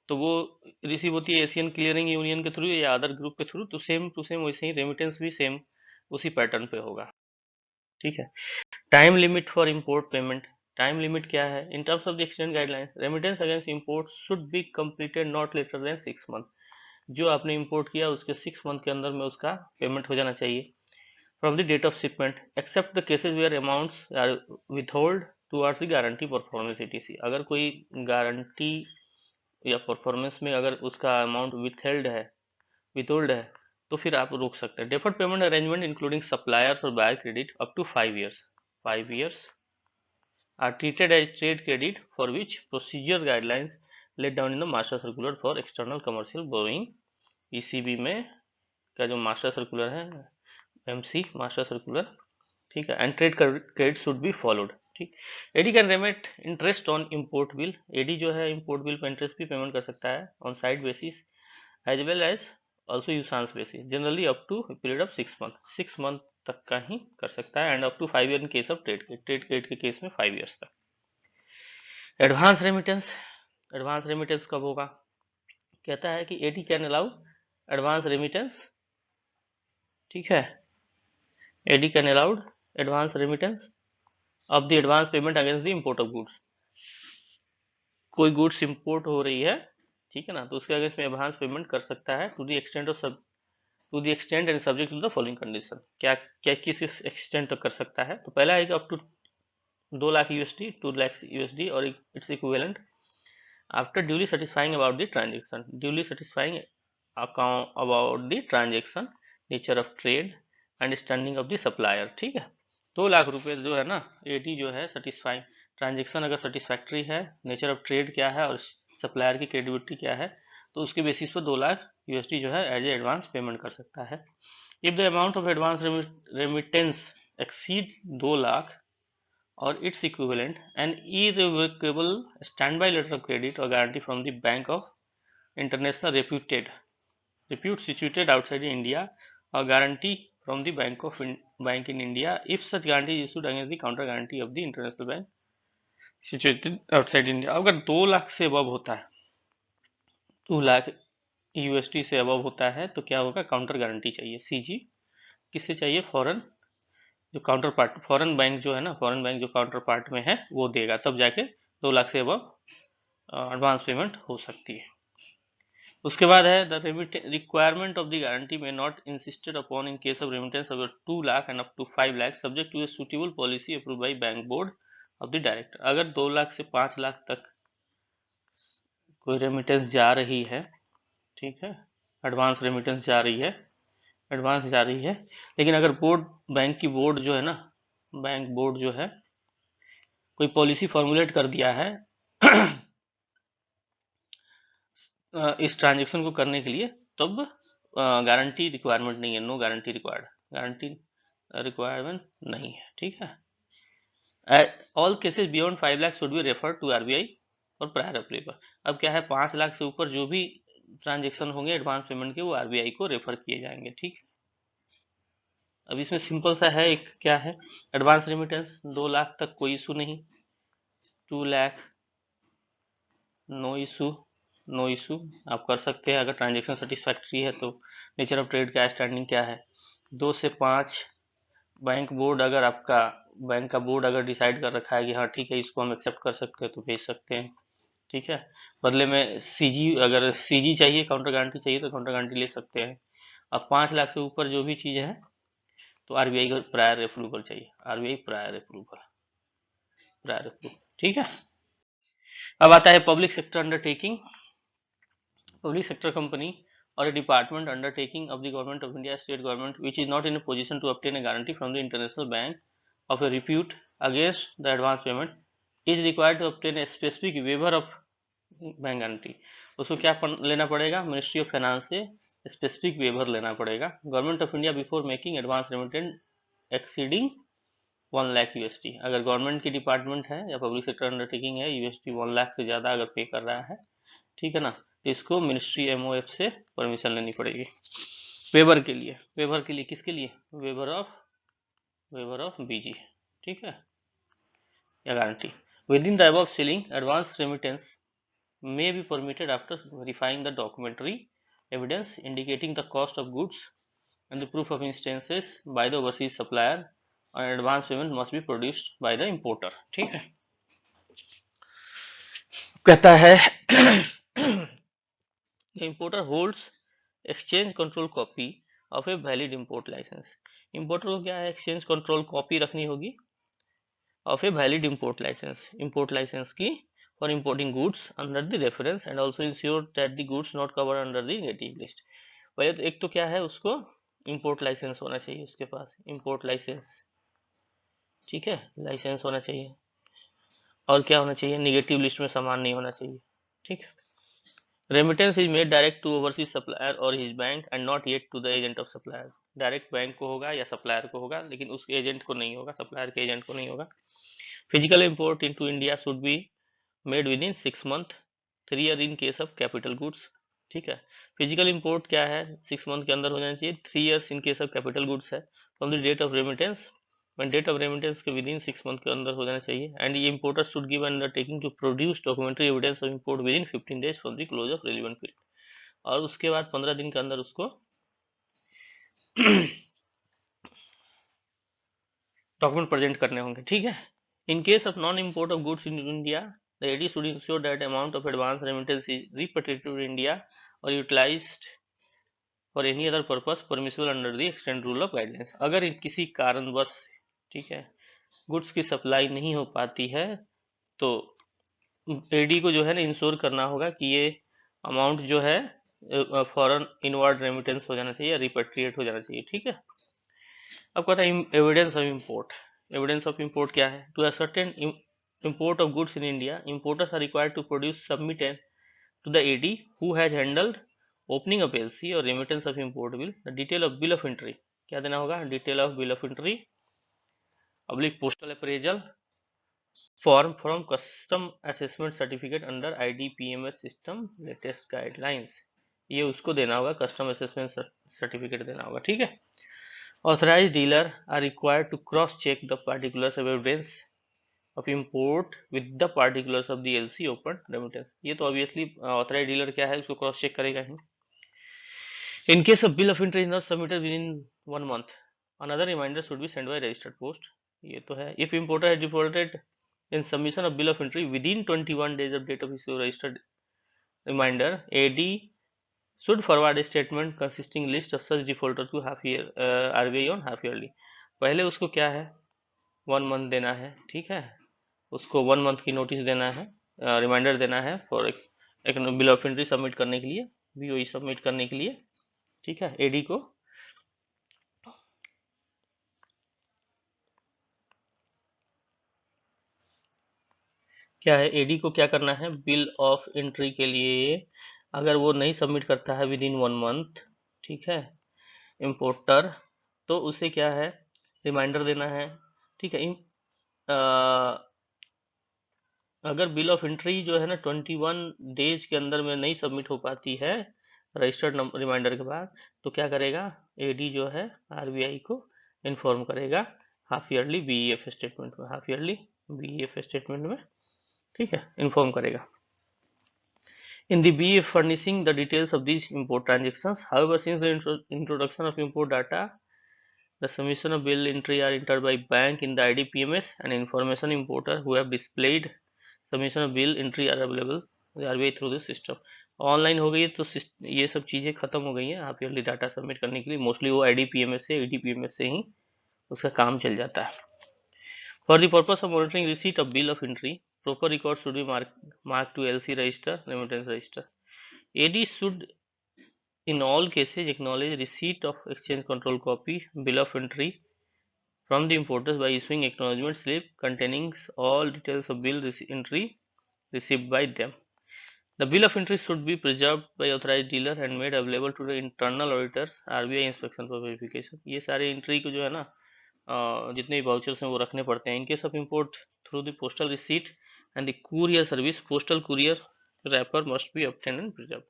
तो वो रिसीव होती है एशियन क्लियरिंग यूनियन के थ्रू या अदर ग्रुप के थ्रू, तो सेम टू सेम वैसे ही रेमिटेंस भी सेम उसी पैटर्न पे होगा, ठीक है। Time limit for import payment, time limit क्या है, in terms of the exchange guidelines remittance against import should be completed not later than 6 month. जो आपने इंपोर्ट किया उसके 6 मंथ के अंदर में उसका पेमेंट हो जाना चाहिए। From the date of shipment except the cases where amounts are withhold towards the guarantee performance etc. अगर कोई गारंटी या परफॉर्मेंस में अगर उसका अमाउंट विथहोल्ड है तो फिर आप रोक सकते हैं। Deferred payment arrangement including suppliers और buyer credit up to 5 years are treated as trade credit for which procedure guidelines laid down in the master circular for external commercial borrowing, ECB में का जो मास्टर सर्कुलर है, MC मास्टर सर्कुलर, ठीक है, and trade credit should be followed, ठीक। AD can remit interest on import bill, AD जो है इंपोर्ट बिल पर इंटरेस्ट भी पेमेंट कर सकता है on sight basis as well as also usance basis, generally up to period of 6 month तक का ही कर सकता है, and up to 5 year in case of trade credit के केस में 5 years तक। एडवांस रेमिटेंस, एडवांस रेमिटेंस कब होगा, कहता है कि AD can allow advance remittance, ठीक है, AD can allowed advance remittance of the advance payment against the import of goods. कोई गुड्स इंपोर्ट हो रही है, ठीक है ना, तो उसके अगेंस्ट में एडवांस पेमेंट कर सकता है to the extent and subject to the following condition. क्या क्या किस एक्सटेंट तक कर सकता है, तो पहला है up to 2 lakh USD, 2 lakh USD और its equivalent after duly satisfying about the transaction, duly satisfying account about the transaction, nature of trade and standing of the supplier, ठीक है। 2 लाख रुपए जो है ना, एडी जो है सेटिस्फाइंग, ट्रांजेक्शन अगर सेटिस्फैक्ट्री है, नेचर ऑफ ट्रेड क्या है और सप्लायर की क्रेडिबिलिटी क्या है, तो उसके बेसिस पर 2 लाख यूएसडी जो है एज ए एडवांस पेमेंट कर सकता है। If the amount of advance remittance exceed 2 lakh और its equivalent, an irrevocable standby letter of credit or guarantee from the Bank of International repute situated outside India or guarantee from the Bank in India if such guarantee is issued against the counter guarantee of the international bank situated outside India। अगर 2 लाख से अबव होता है, 2 लाख यूएसडी से अबव होता है तो क्या होगा, काउंटर गारंटी चाहिए, सीजी किससे चाहिए, फॉरेन जो काउंटर पार्ट, फॉरेन बैंक जो है ना, फॉरेन बैंक जो काउंटर पार्ट में है वो देगा, तब जाके 2 लाख से अब एडवांस पेमेंट हो सकती है। उसके बाद है the requirement of the guarantee may not insisted upon in case of remittance of 2 lakh and up to 5 lakh subject to a suitable policy approve by bank board of the director. अगर 2 लाख से 5 लाख तक कोई रेमिटेंस जा रही है, ठीक है, एडवांस रेमिटेंस जा रही है, एडवांस जा रही है, लेकिन अगर बोर्ड, बैंक की बोर्ड जो है ना, बैंक बोर्ड जो है कोई पॉलिसी फॉर्मुलेट कर दिया है इस ट्रांजेक्शन को करने के लिए, तब गारंटी रिक्वायरमेंट नहीं है, no guarantee required, guarantee requirement नहीं है, ठीक है। All cases beyond 5 lakh should be refer to RBI और प्रायर अप्रूवल। अब क्या है, 5 लाख से ऊपर जो भी ट्रांजेक्शन होंगे एडवांस पेमेंट के, वो आरबीआई को रेफर किए जाएंगे, ठीक है। अब इसमें सिंपल सा है, एक क्या है, एडवांस रेमिटेंस 2 लाख तक कोई इशू नहीं, 2 lakh no issue, no issue, आप कर सकते हैं अगर ट्रांजेक्शन सेटिस्फैक्ट्री है तो। नेचर ऑफ ट्रेड का स्टैंडिंग क्या है, 2 से 5। बैंक का बोर्ड अगर डिसाइड कर रखा है कि हाँ ठीक है इसको हम एक्सेप्ट कर सकते हैं तो भेज सकते हैं, ठीक है। बदले में सीजी, अगर सीजी चाहिए, काउंटर गारंटी चाहिए तो काउंटर गारंटी ले सकते हैं। अब 5 लाख से ऊपर जो भी चीज़ है तो आरबीआई का प्रायर अप्रूवल चाहिए, आरबीआई प्रायर अप्रूवल, ठीक है। अब आता है public sector undertaking. Public sector company or a department undertaking of the government of India, state government, which is not in a position to obtain a guarantee from the international bank of a repute against the advance payment, is required to obtain a specific waiver of bank guarantee. उसको क्या लेना पड़ेगा, मिनिस्ट्री ऑफ फाइनेंस से स्पेसिफिक वेवर लेना पड़ेगा। Government of India before making advance remittance exceeding 1 lakh USD, अगर गवर्नमेंट की डिपार्टमेंट है या पब्लिक सेक्टर अंडरटेकिंग है, यूएसडी 1 लाख से ज़्यादा अगर पे कर रहा है, ठीक है ना, तो इसको मिनिस्ट्री एमओएफ से परमिशन लेनी पड़ेगी वेबर के लिए। वेबर के लिए किसके लिए, वेबर ऑफ बीजी, ठीक है, या guarantee. With in the above ceiling advance remittance may be permitted after verifying the documentary evidence indicating the cost of goods and the proof of instances by the overseas supplier, and advance payment must be produced by the importer, ठीक है। कहता है the importer holds exchange control copy of a valid import license। importer को क्या है, exchange control copy रखनी होगी of a valid import license की for importing goods under the reference and also ensure that the goods not covered under the negative list। पहले तो एक तो क्या है, उसको import license होना चाहिए उसके पास, import license, ठीक है, लाइसेंस होना चाहिए। और क्या होना चाहिए, निगेटिव लिस्ट में सामान नहीं होना चाहिए, ठीक है। Remittance is made direct to overseas supplier और his bank and not yet to the agent of supplier. Direct bank को होगा या सप्लायर को होगा, लेकिन उसके एजेंट को नहीं होगा, सप्लायर के एजेंट को नहीं होगा। Physical import into India should be made with in 6 month, 3 year in case of capital goods, ठीक है। फिजिकल इंपोर्ट क्या है, 6 मंथ के अंदर हो जाना चाहिए, 3 years in case of capital goods है from the date of remittance, date of remittance के विद इन 6 मंथ के अंदर हो जाना चाहिए। एंड ये importer should give undertaking to produce documentary evidence of import within 15 days from the close of relevant period, और उसके बाद 15 दिन के अंदर उसको डॉक्यूमेंट प्रेजेंट करने होंगे, ठीक है। In case of non import of goods in India, the AD should ensure that amount of advance remittance is repatriated to India और utilised for any other purpose permissible under the extend rule of guidelines. अगर किसी कारणवश, ठीक है, गुड्स की सप्लाई नहीं हो पाती है तो एडी को जो है ना इंश्योर करना होगा कि ये अमाउंट जो है फॉरेन इनवर्ड रेमिटेंस हो जाना चाहिए, रिपेट्रिएट हो जाना चाहिए, ठीक है। अब कहता है evidence of import. Evidence of import क्या है, to ascertain import of goods in India, importers are required to produce submit to the AD who has handled opening of LC और remittance of import bill, the detail of bill of entry, क्या देना होगा, detail of bill of entry oblique postal appraisal form from custom assessment certificate under IDPMS system latest guidelines, ये उसको देना होगा, कस्टम असेसमेंट सर्टिफिकेट देना होगा, ठीक है। Authorized dealer are required to cross check the particulars of evidence of import with the particulars of the LC open remittance। ये तो ऑब्वियसली ऑथराइज डीलर क्या है, उसको क्रॉस चेक करेगा ही। In case of bill of entry is not submitted within 1 month, another reminder should be sent by registered post, ये तो है। If importer has defaulted in submission of bill of entry within 21 days of date of issue registered reminder, AD should forward a statement consisting list of such defaulter to half year RBI on half yearly। पहले उसको क्या है, 1 मंथ देना है, ठीक है, उसको 1 मंथ की नोटिस देना है, रिमाइंडर देना है फॉर एक बिल ऑफ एंट्री सबमिट करने के लिए, बीओई सबमिट करने के लिए, ठीक है, एडी को। क्या है, एडी को क्या करना है, बिल ऑफ एंट्री के लिए अगर वो नहीं सबमिट करता है विद इन 1 मंथ, ठीक है, इंपोर्टर, तो उसे क्या है, रिमाइंडर देना है, ठीक है। अगर बिल ऑफ एंट्री जो है ना 21 डेज के अंदर में नहीं सबमिट हो पाती है रजिस्टर्ड रिमाइंडर के बाद, तो क्या करेगा, एडी जो है आरबीआई को इन्फॉर्म करेगा हाफ ईयरली बीईएफ स्टेटमेंट में, हाफ ईयरली बीईएफ स्टेटमेंट में, ठीक है, इन्फॉर्म करेगा। in the BA furnishing the details of these import transactions. However, since the introduction of import data, the submission of bill entry are entered by bank in the IDPMS, and information importer who have displayed submission of bill entry are available way through the system. Online हो गई है तो ये सब चीज़ें खत्म हो गई हैं आप yearly डाटा सबमिट करने के लिए मोस्टली वो IDPMS से ADPMS से ही उसका काम चल जाता है. For the purpose of monitoring receipt of bill of entry, proper records should be marked to LC register, remittance register. AD should in all cases acknowledge receipt of exchange control copy bill of entry from the importers by issuing acknowledgement slip containing all details of bill entry received by them. The bill of entry should be preserved by authorized dealer and made available to the internal auditors RBI inspection for verification. ये सारे एंट्री को जो है ना जितने भी वाउचर्स हैं वो रखने पड़ते हैं. इन case of import through the postal receipt and the courier service postal courier wrapper must be obtained and preserved.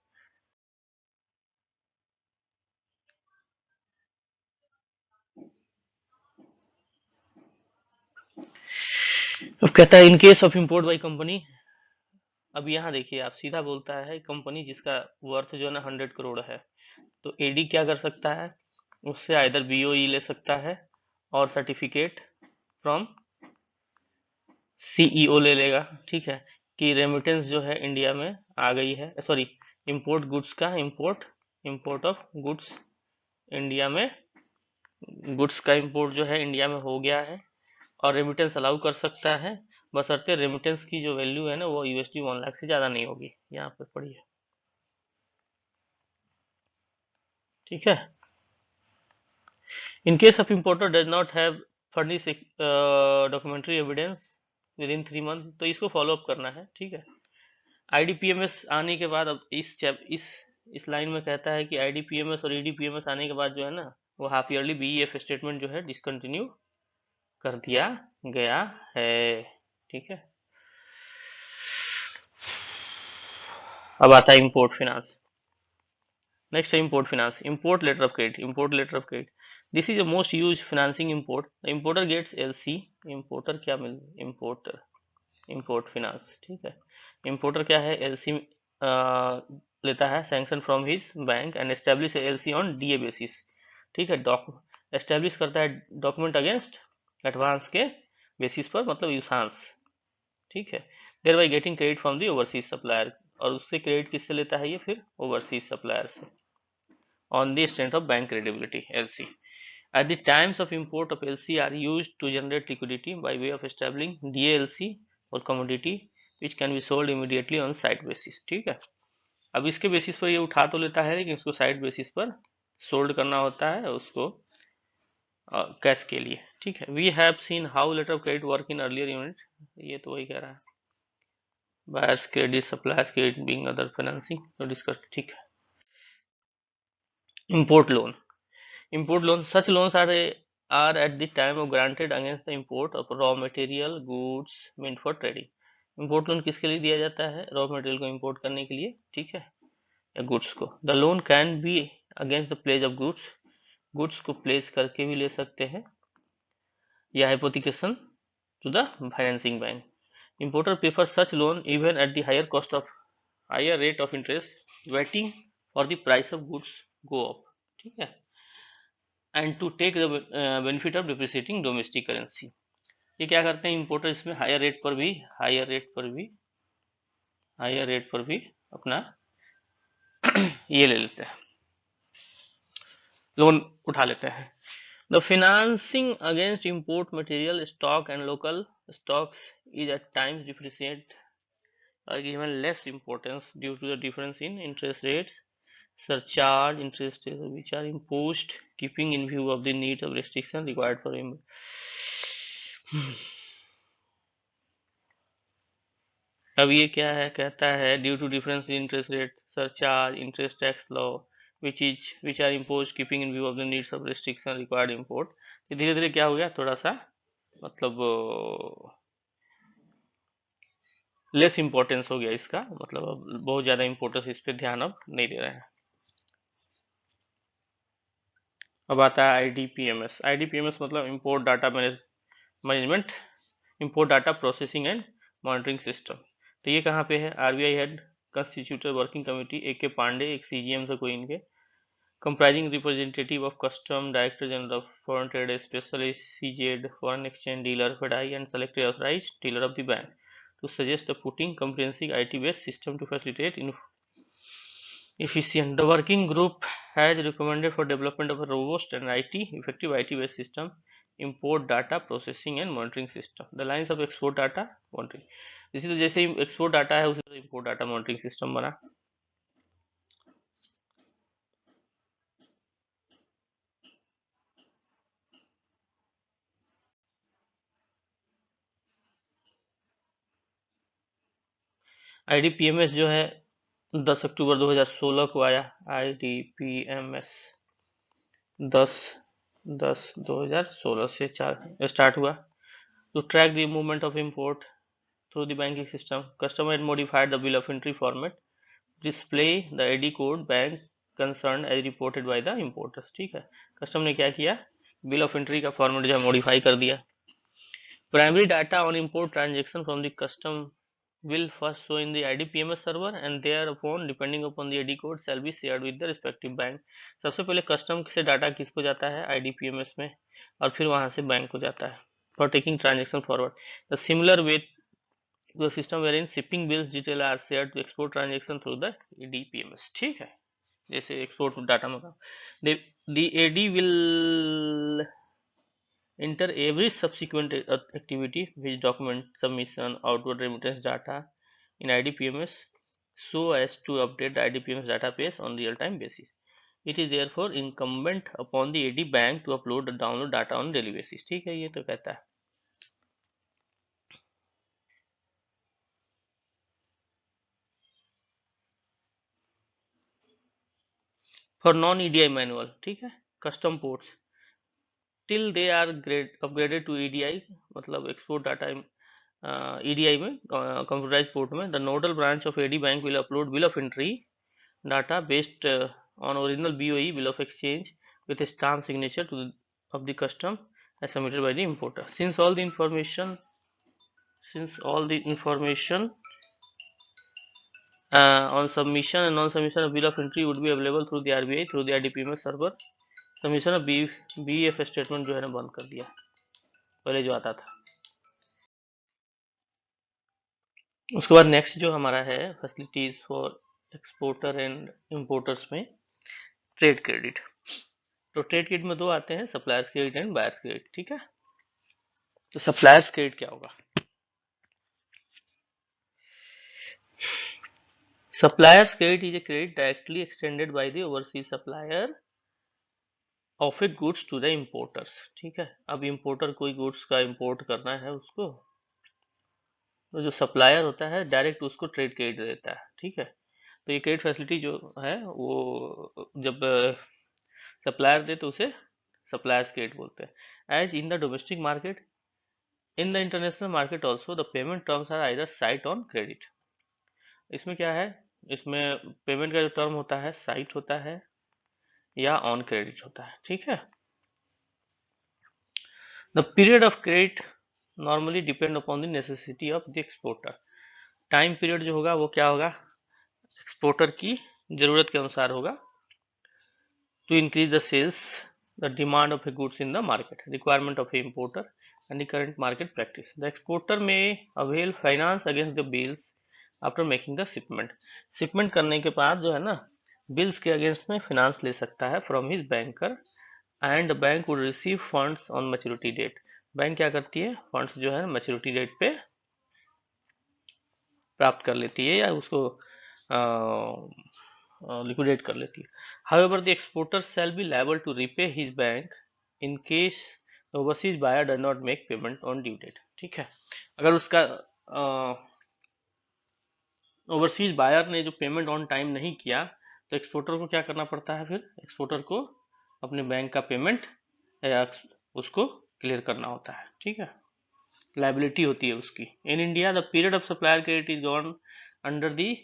अब कहता है in case of import by company. अब यहाँ देखिए आप सीधा बोलता है कंपनी जिसका वर्थ जो है ना 100 करोड़ है तो एडी क्या कर सकता है उससे आइदर बीओई ले सकता है और सर्टिफिकेट फ्रॉम सीईओ ले लेगा. ठीक है कि रेमिटेंस जो है इंडिया में आ गई है. सॉरी इंपोर्ट गुड्स का इंपोर्ट ऑफ गुड्स इंडिया में गुड्स का इंपोर्ट जो है इंडिया में हो गया है और रेमिटेंस अलाउ कर सकता है बशर्ते रेमिटेंस की जो वैल्यू है ना वो यूएसडी 1 लाख से ज्यादा नहीं होगी. यहाँ पे पढ़िए. ठीक है. In case of importer does not have furnish documentary evidence within 3 months तो इसको फॉलो अप करना है. ठीक है. आईडीपीएमएस आने के बाद अब इस लाइन में कहता है कि आईडीपीएमएस और ईडीपीएमएस आने के बाद जो है ना वो हाफ ईयरली बीईएफ स्टेटमेंट जो है डिसकंटिन्यू कर दिया गया है. ठीक है. अब आता है इंपोर्ट फाइनेंस. नेक्स्ट है import finance. Import letter of credit. This is the most used financing import. The importer gets LC. Importer क्या मिल इंपोर्ट फाइनेंस. ठीक है. इंपोर्टर क्या है एलसी लेता है sanction from his bank and establish LC on DA basis. ठीक है. एस्टेब्लिश करता है डॉक्यूमेंट अगेंस्ट एडवांस के बेसिस पर मतलब यूसांस. ठीक है. Thereby getting credit from the overseas supplier और उससे क्रेडिट किससे लेता है ये फिर ओवरसीज सप्लायर से on the strength of bank credibility LC. At the times of import of LC are used to generate liquidity by way of establishing DALC or commodity which can be sold immediately on site basis. ठीक है. अब इसके बेसिस पर ये उठा तो लेता है लेकिन इसको साइट बेसिस पर सोल्ड करना होता है उसको कैश के लिए. ठीक है. We have seen how letter of credit work in earlier unit. ये तो वही कह रहा है buyers credit suppliers credit being other financing तो डिस्कस. ठीक है. Import loan. Import loans. Such loans are at the time of granted against the import of raw material goods meant for trading. Import loan किसके लिए दिया जाता है raw material को import करने के लिए. ठीक है. या goods को. The loan can be against the pledge of goods. goods को pledge करके भी ले सकते हैं या hypothecation to the financing bank. Importer prefers such loan even at the higher rate of interest waiting for the price of goods go up. ठीक है. And to take the benefit of depreciating domestic currency. ये क्या करते हैं इंपोर्टर इसमें हायर रेट पर भी अपना ये ले लेते हैं लोन उठा लेते हैं. The financing against import material stock and local stocks is at times depreciate are given less importance due to the difference in interest rates. Surcharge interest which are imposed keeping in view of the needs of restriction required for him. अब ये क्या है कहता है due to difference in interest rate surcharge interest tax law which are imposed keeping in view of the needs of restriction required import. धीरे धीरे क्या हो गया थोड़ा सा मतलब लेस इंपॉर्टेंस हो गया इसका मतलब अब बहुत ज्यादा इंपोर्टेंस इस पे ध्यान अब नहीं दे रहे हैं. अब आता है आईडीपीएमएस. आईडीपीएमएस मतलब import data management import data processing and monitoring system. तो ये कहाँ पे है RBI head constituted working committee, A.K. Pandey, एक CGM से कोई इनके, comprising representative of custom, director general of foreign trade, specialist, CZ, foreign exchange dealer, FDI, and selected authorized dealer of the bank, to suggest the putting comprehensive IT-based system to facilitate efficient. The working group has recommended for development of a robust and effective IT-based system, import data processing and monitoring system. The lines of export data monitoring. इसी तो जैसे ही एक्सपोर्ट डाटा है उसी तरह इंपोर्ट डाटा मॉनिटरिंग सिस्टम बना. IDPMS जो है 10 अक्टूबर 2016 को आया. IDPMS 10/10/2016 से स्टार्ट हुआ. To track the movement of import through the banking system, customer had modified the bill of entry format, display the ID code bank concerned as reported by the importers. ठीक है, कस्टम ने क्या किया, बिल ऑफ एंट्री का फॉर्मेट जो है मॉडिफाई कर दिया. Primary data on import transaction from the custom will first show in the IDPMS server and thereupon depending upon the ID code shall be shared with the respective bank. सबसे पहले कस्टम से डाटा किसको जाता है, IDPMS में, और फिर वहां से बैंक को जाता है for taking transaction forward. The similar way to the system wherein shipping bills detail are shared to export transaction through the IDPMS. ठीक है, जैसे एक्सपोर्ट डाटा में the AD will enter every subsequent activity which document submission outward remittance data in IDPMS so as to update the IDPMS database on real-time basis. It is therefore incumbent upon the AD bank to upload and download data on daily basis. ठीक है, ये तो कहता है. For non-EDI manual, ठीक है, custom ports till they are upgraded to EDI, मतलब export data EDI में computerized port में, the nodal branch of AD bank will upload bill of entry data based on original BOE bill of exchange with a stamp signature of the custom as submitted by the importer. Since all the information on submission and non-submission of bill of entry would be available through the RBI through the IDPMS server, submission of BEF statement जो है ना बंद कर दिया, पहले जो आता था. उसके बाद नेक्स्ट जो हमारा है facilities for exporter and importers में ट्रेड क्रेडिट. तो ट्रेड क्रेडिट में दो आते हैं, suppliers credit and buyers credit. ठीक है, तो सप्लायर्स क्रेडिट क्या होगा? Supplier's credit is a credit directly extended by the overseas supplier of a goods to the importers. ठीक है, अब इंपोर्टर कोई गुड्स का इंपोर्ट करना है उसको, तो जो सप्लायर होता है डायरेक्ट उसको ट्रेड क्रेडिट देता है. ठीक है, तो ये क्रेडिट फैसिलिटी जो है वो जब सप्लायर दे तो उसे सप्लायर्स क्रेडिट बोलते हैं. As in the domestic market, in the international market also the payment terms are either sight on credit. इसमें क्या है, इसमें पेमेंट का जो टर्म होता है साइट होता है या ऑन क्रेडिट होता है. ठीक है, the period of credit normally depend upon the necessity of the exporter. Time period जो होगा वो क्या होगा, एक्सपोर्टर की जरूरत के अनुसार होगा. To increase the sales, the demand of a goods in the market, requirement of a importer and the current market practice. The exporter may avail finance against the bills after making the shipment. Shipment करने के बाद जो है ना, बिल्स के अगेंस्ट में फाइनेंस ले सकता है from his banker and bank would receive funds on maturity date. Bank क्या करती है, फंड्स जो है मैच्योरिटी डेट पे प्राप्त कर लेती है या उसको लिक्विडेट कर लेती है. However the exporter shall be liable to repay his bank in case overseas buyer does not make payment on due date. ठीक है, अगर उसका ओवरसीज बायर ने जो पेमेंट ऑन टाइम नहीं किया तो एक्सपोर्टर को क्या करना पड़ता है, फिर एक्सपोर्टर को अपने बैंक का पेमेंट या उसको क्लियर करना होता है. ठीक है, लाइबिलिटी होती है उसकी. In India the period of supplier credit is gone under the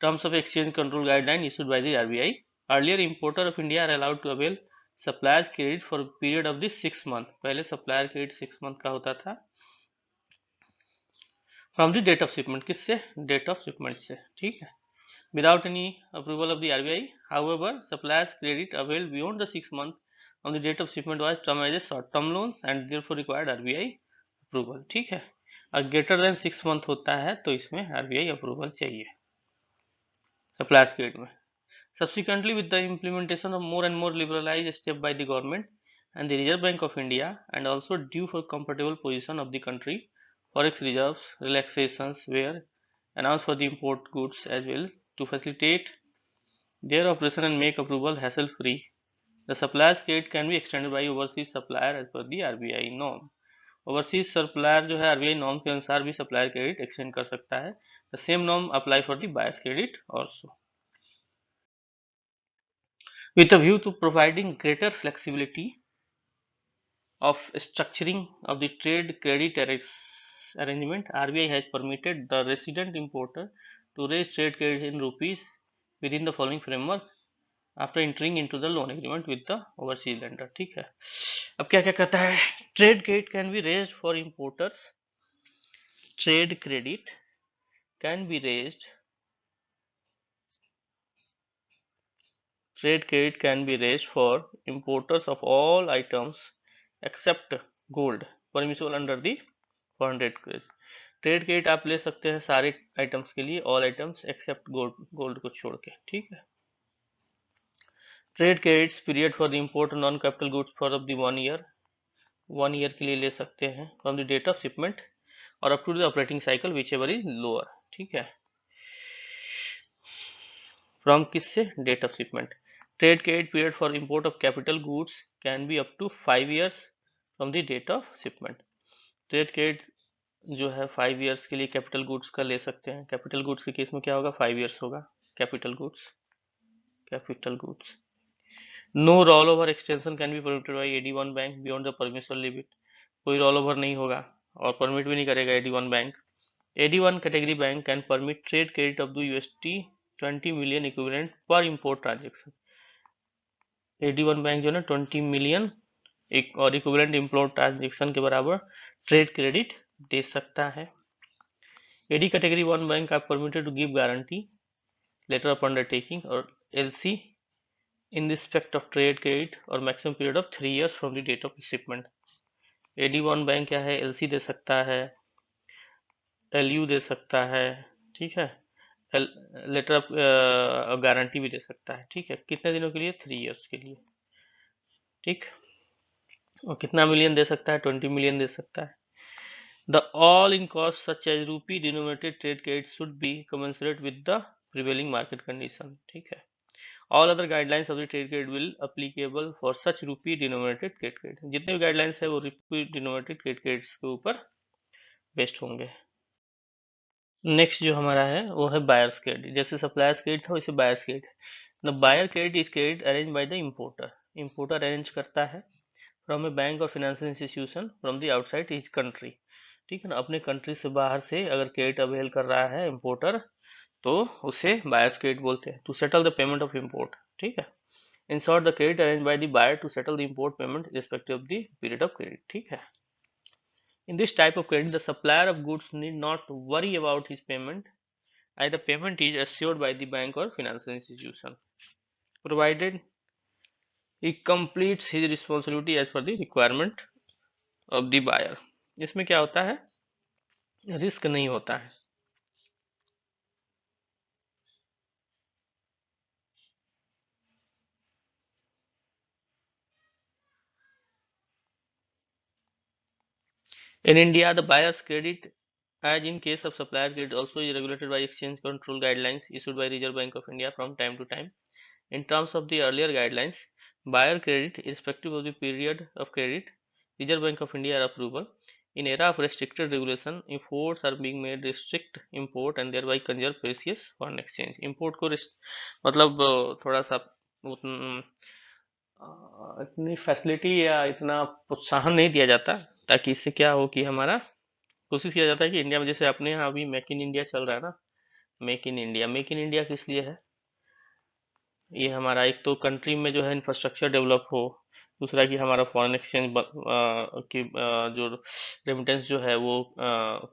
terms of exchange control guideline issued by the RBI. Earlier importer of India are allowed to avail supplier credit for period of the 6 month. पहले सप्लायर क्रेडिट 6 month का होता था from the date of shipment, किससे? डेट ऑफ शिपमेंट से, ठीक है। Without any approval of the RBI, however, supplier's credit availed beyond the 6 months on the date of shipment was termed as a short-term loan and therefore required RBI approval, ठीक है। और greater than 6 month होता है तो इसमें RBI approval चाहिए supplier's credit में। Subsequently, with the implementation of more and more liberalized step by the government and the Reserve Bank of India, and also due for comfortable position of the country, forex reserves relaxations were announced for the import goods as well to facilitate their operation and make approval hassle-free. The supplier's credit can be extended by overseas supplier as per the RBI norm. Overseas supplier जो है आरबीआई नॉर्म के अनुसार भी सप्लायर क्रेडिट एक्सटेंड कर सकता है। The same norm apply for the buyers credit also. With a view to providing greater flexibility of structuring of the trade credit arrangement, RBI has permitted the resident importer to raise trade credit in rupees within the following framework after entering into the loan agreement with the overseas lender, ठीक है। अब क्या क्या कहता है? Trade credit can be raised for importers, trade credit can be raised Trade credit can be raised for importers of all items except gold permissible under the 400 credit। Trade credit आप ले सकते हैं सारे आइटम्स के लिए, ऑल आइटम्स एक्सेप्ट गोल्ड को छोड़ के, ठीक है। Trade credits period for the import non capital goods for of the 1 year के लिए ले सकते हैं from the date of shipment और up to the operating cycle whichever is lower, ठीक है। फ्रॉम किससे? Date of shipment. Trade credit period for import of capital goods can be up to 5 years from the date of shipment. Trade credit जो है 5 years के लिए कैपिटल गुड्स का ले सकते हैं। कैपिटल गुड्स के केस में क्या होगा? 5 years होगा capital goods. No roll over extension can be permitted by AD1 bank beyond the permission limit. कोई रोल ओवर नहीं होगा और परमिट भी नहीं करेगा AD1 bank. AD1 category bank can permit trade credit up to $20 million equivalent per import transaction। AD1 bank जो है ना 20 million और इक्विवेलेंट इम्पोर्ट ट्रांजेक्शन के बराबर ट्रेड क्रेडिट दे सकता है। AD category 1 bank are permitted to give guarantee letter of undertaking और LC in respect of trade credit और maximum period of 3 years from the date of shipment. AD1 bank क्या है? LC दे सकता है, LU दे सकता है, ठीक है, लेटर ऑफ गारंटी भी दे सकता है, ठीक है। कितने दिनों के लिए? 3 years के लिए, ठीक। और कितना मिलियन दे सकता है? 20 million दे सकता है। The all in cost such as rupee denominated trade credit should be commensurate with the prevailing market condition, ठीक है। All other guidelines of the trade credit will applicable for such rupee denominated trade credit. जितने भी गाइडलाइंस है वो रूपी डिनोमिनेटेड ट्रेड क्रेडिट्स के ऊपर बेस्ड होंगे। नेक्स्ट जो हमारा है वो है बायर्स क्रेडिट। जैसे सप्लायर्स क्रेडिट था वैसे buyers credit. The buyer credit is credit arrange by the importer. Importer arrange करता है फ्रॉम ए बैंक और financial institution from the outside his country, ठीक है ना। अपने कंट्री से बाहर से अगर क्रेडिट अवेल कर रहा है इंपोर्टर तो उसे बायर्स क्रेडिट बोलते हैं। To settle the payment of import, ठीक है। In short the credit arrange by the buyer to settle the import payment respective of the period of credit, ठीक है। In this type of credit, the supplier of goods need not worry about his payment. Either payment is assured by the bank or financial institution, provided he completes his responsibility as per the requirement of the buyer। इसमें क्या होता है? रिस्क नहीं होता है। In India, the buyer's credit, as in case of supplier credit, also is regulated by exchange control guidelines issued by Reserve Bank of India from time to time. In terms of the earlier guidelines, buyer credit, irrespective of the period of credit, Reserve Bank of India approval. In era of restricted regulation, imports are being made restrict import and thereby conserve precious foreign exchange। import को मतलब थोड़ा सा इतनी फैसिलिटी या इतना प्रोत्साहन नहीं दिया जाता, ताकि इससे क्या हो कि हमारा कोशिश किया जाता है कि इंडिया में, जैसे अपने यहाँ अभी मेक इन इंडिया चल रहा है ना। मेक इन इंडिया किस लिए है? ये हमारा एक तो कंट्री में जो है इंफ्रास्ट्रक्चर डेवलप हो, दूसरा कि हमारा फॉरेन एक्सचेंज की जो रेमिटेंस जो है वो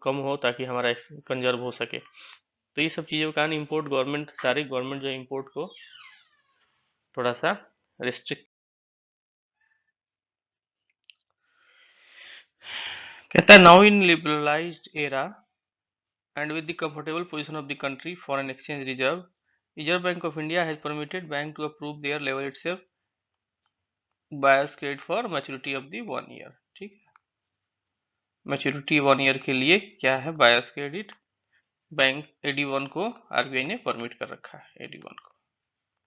कम हो, ताकि हमारा कंजर्व हो सके। तो ये सब चीज़ों का कारण इम्पोर्ट गवर्नमेंट, सारी गवर्नमेंट जो है इम्पोर्ट को थोड़ा सा रिस्ट्रिक्ट। कहता है now in liberalised era and with the comfortable position of the country foreign exchange reserve bank of india has permitted bank to approve their level itself buyers credit for maturity of the 1 year। ठीक है, मैच्योरिटी 1 ईयर के लिए क्या है, बायर्स क्रेडिट बैंक AD1 को आरबीआई ने परमिट कर रखा है, AD1 को।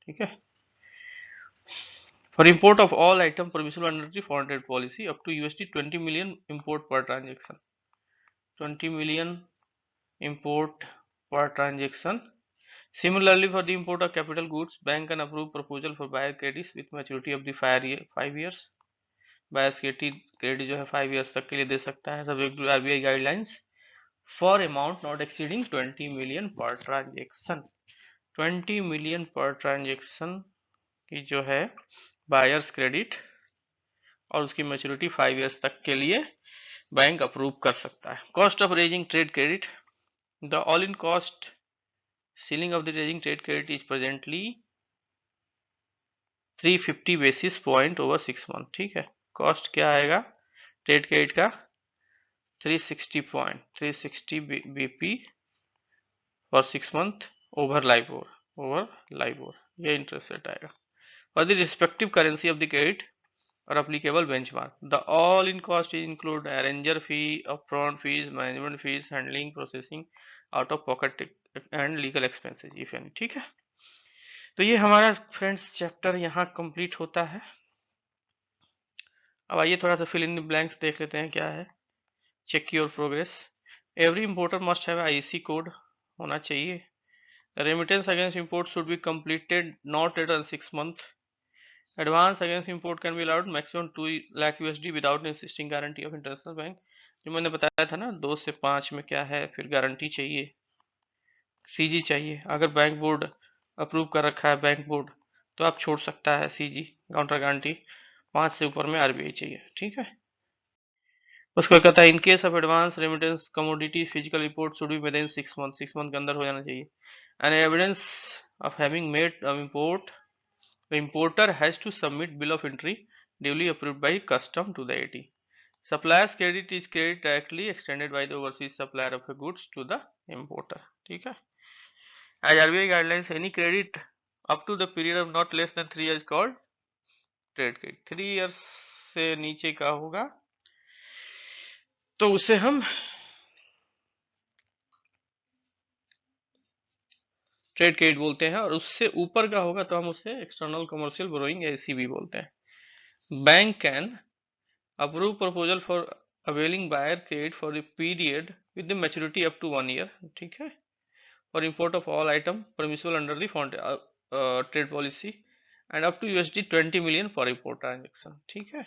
ठीक है, for import of all item permissible under the foreign trade policy up to $20 million import पर transaction, 20 million import per transaction। Similarly, for the import of capital goods, bank can approve proposal for buyer credits with maturity of the 5 years। Buyers credit जो है 5 years तक के लिए दे सकता है, subject to RBI guidelines for amount not exceeding 20 million per transaction। 20 million per transaction की जो है buyers credit और उसकी maturity 5 years तक के लिए बैंक अप्रूव कर सकता है। Cost of raising trade credit, the all-in cost ceiling of the raising trade credit is presently 350 basis point over 6 month. ठीक है, कॉस्ट क्या आएगा ट्रेड क्रेडिट का, 360 BP for 6 month over LIBOR, ये इंटरेस्ट रेट आएगा। For the respective currency of the credit और applicable benchmark, the all in cost is include arranger fee, upfront fees, management fees, handling, processing, out of pocket and legal expenses if any. ठीक है, तो ये हमारा फ्रेंड्स चैप्टर यहाँ कंप्लीट होता है। अब आइए थोड़ा सा फिल इन द ब्लैंक्स देख लेते हैं क्या है। Check your progress, every importer must have IC code होना चाहिए। Remittance against import should be completed not later than 6 month. Advance against import can be allowed maximum 2 lakh USD without insisting guarantee of international bank. जो मैंने बताया था ना 2 से 5 में क्या है, फिर गारंटी चाहिए, सीजी चाहिए। अगर बैंक बोर्ड अप्रूव कर रखा है बैंक बोर्ड तो आप छोड़ सकता है सीजी काउंटर गारंटी, 5 से ऊपर में आरबीआई चाहिए। ठीक है, उसको कहता है in case of advance remittance commodity physical report should be within 6 month, 6 month के अंदर हो जाना चाहिए। And evidence of having made import, the importer has to submit bill of entry duly approved by custom to the AT. Suppliers credit is credit directly extended by the overseas supplier of a goods to the importer. ठीक है, as RBI guidelines any credit up to the period of not less than 3 years called trade credit. 3 years से नीचे का होगा तो उसे हम ट्रेड क्रेडिट बोलते हैं, और उससे ऊपर का होगा तो हम उसे एक्सटर्नल कमर्शियल बोरोइंग या ECB बोलते हैं। Bank can approve proposal for availing buyer credit for the period with the maturity up to 1 year। ठीक है, और import of all item permissible under the trade policy and up to $20 million for import transaction. ठीक है,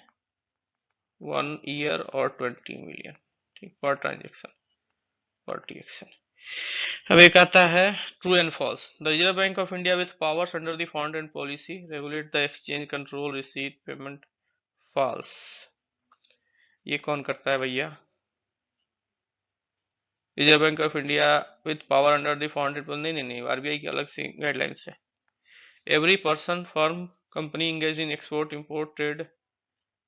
1 year और 20 million, ठीक, पर ट्रांजेक्शन। अब एक आता है true and false. The Reserve Bank of India with powers under the foreign trade policy regulate the exchange control receipt payment. False, ये कौन करता है भैया? Reserve Bank of India with power under the foreign trade policy, नहीं, आरबीआई की अलग से गाइडलाइंस है। Every person firm company engage in export import trade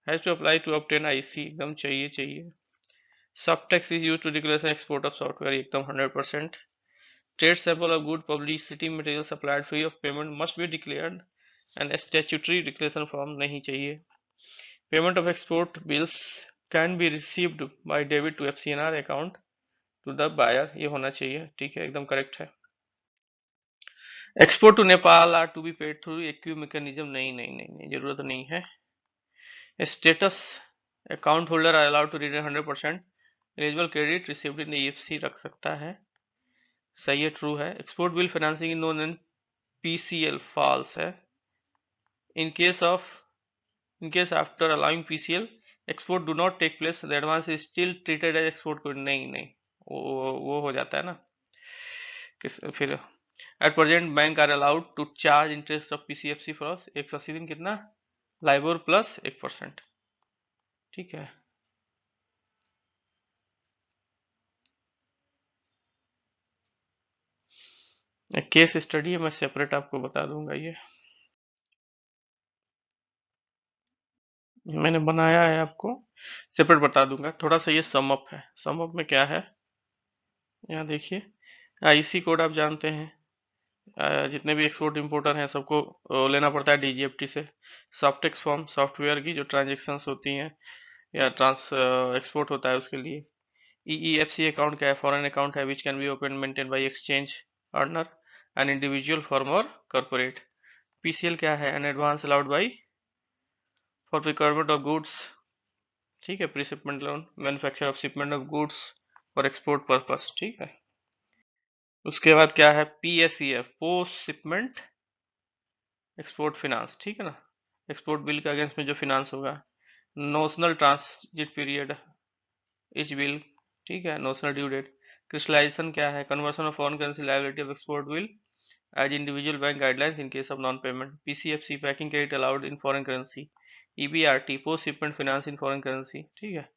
has to apply to obtain IC, एकदम चाहिए। Subtext is used to declaration export of software, एकदम 100%। Trade sample of good publicity material supplied free of payment must be declared and statutory declaration form नहीं चाहिए। Payment of export bills can be received by debit to FCNR account to the buyer, ये होना चाहिए। ठीक है, एकदम करेक्ट है। Export to Nepal are to be paid through EQ mechanism, नहीं, जरूरत नहीं है। Status account holder are allowed to retain 100% eligible credit received in EFC, रख सकता है, सही है, ट्रू है। Export bill financing known and PCL, false है। In case after allowing PCL export do not take place, the advance is still treated as export code, नहीं, वो हो जाता है ना। फिर at present bank are allowed to charge interest of PCFC for 180 दिन, कितना लाइबोर प्लस 1%। ठीक है, केस स्टडी है, मैं सेपरेट आपको बता दूंगा। ये मैंने बनाया है, आपको सेपरेट बता दूंगा। थोड़ा सा ये सम अप है। सम अप में क्या है, यहाँ देखिए, आईसी कोड आप जानते हैं। जितने भी एक्सपोर्ट इंपोर्टर हैं सबको लेना पड़ता है डीजीएफटी से। सॉफ्टेक्स फॉर्म सॉफ्टवेयर की जो ट्रांजेक्शन्स होती हैं या ट्रांस एक्सपोर्ट होता है उसके लिए। ईईएफसी अकाउंट क्या है, फॉरेन अकाउंट है which can be open maintain by exchange earner an individual firm और कॉर्पोरेट। पीसीएल क्या है, an advance allowed by for requirement of goods. ठीक है, pre shipment loan, manufacture of shipment of goods for export purpose. ठीक है, उसके बाद क्या है, पीएसईएफ पोस्ट शिपमेंट एक्सपोर्ट फिनांस। ठीक है ना, एक्सपोर्ट बिल के अगेंस्ट में जो फिनांस होगा। Notional transit period each bill. ठीक है, नोशनल ड्यू डेट। क्रिस्टलाइजेशन क्या है, conversion of foreign currency liability of export bill as individual bank guidelines in case of non payment. PCFC packing credit allowed in foreign currency. EBRT post shipment finance in foreign currency. ठीक है,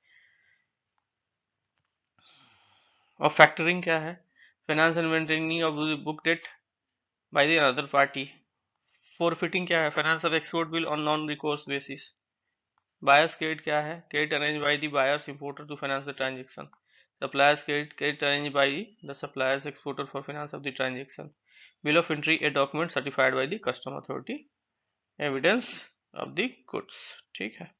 और फैक्टरिंग क्या है, finance and maintaining of book debt by the other party. Forfaiting क्या है, finance of export bill on non recourse basis. Buyers credit क्या है, credit arrange by the buyers importer to finance the transaction. Suppliers credit, credit arrange by the suppliers exporter for finance of the transaction. Bill of entry a document certified by the custom authority, evidence of the goods. ठीक है,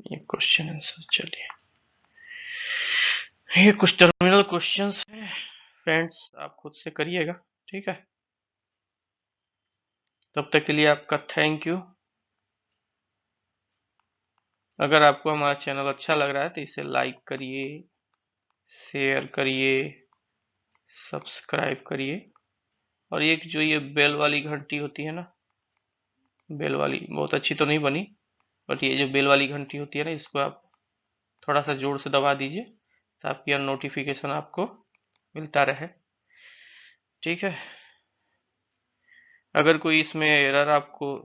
ये क्वेश्चन आंसर। चलिए, ये कुछ टर्मिनल क्वेश्चंस हैं फ्रेंड्स, आप खुद से करिएगा। ठीक है, तब तक के लिए आपका थैंक यू। अगर आपको हमारा चैनल अच्छा लग रहा है तो इसे लाइक करिए, शेयर करिए, सब्सक्राइब करिए, और एक जो ये बेल वाली घंटी होती है ना, बेल वाली बहुत अच्छी तो नहीं बनी, बट ये जो बेल वाली घंटी होती है ना, इसको आप थोड़ा सा जोर से दबा दीजिए तो आपकी नोटिफिकेशन आपको मिलता रहे। ठीक है, अगर कोई इसमें एरर आपको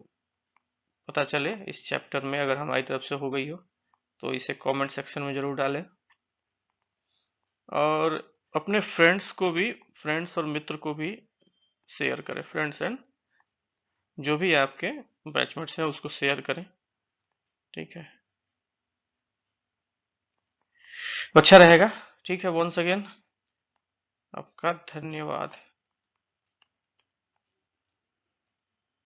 पता चले इस चैप्टर में, अगर हमारी तरफ से हो गई हो, तो इसे कमेंट सेक्शन में जरूर डालें। और अपने फ्रेंड्स को भी, फ्रेंड्स और मित्र को भी शेयर करें। फ्रेंड्स एंड जो भी आपके बैचमेट्स हैं उसको शेयर करें। ठीक है, अच्छा रहेगा। ठीक है, वंस अगेन आपका धन्यवाद।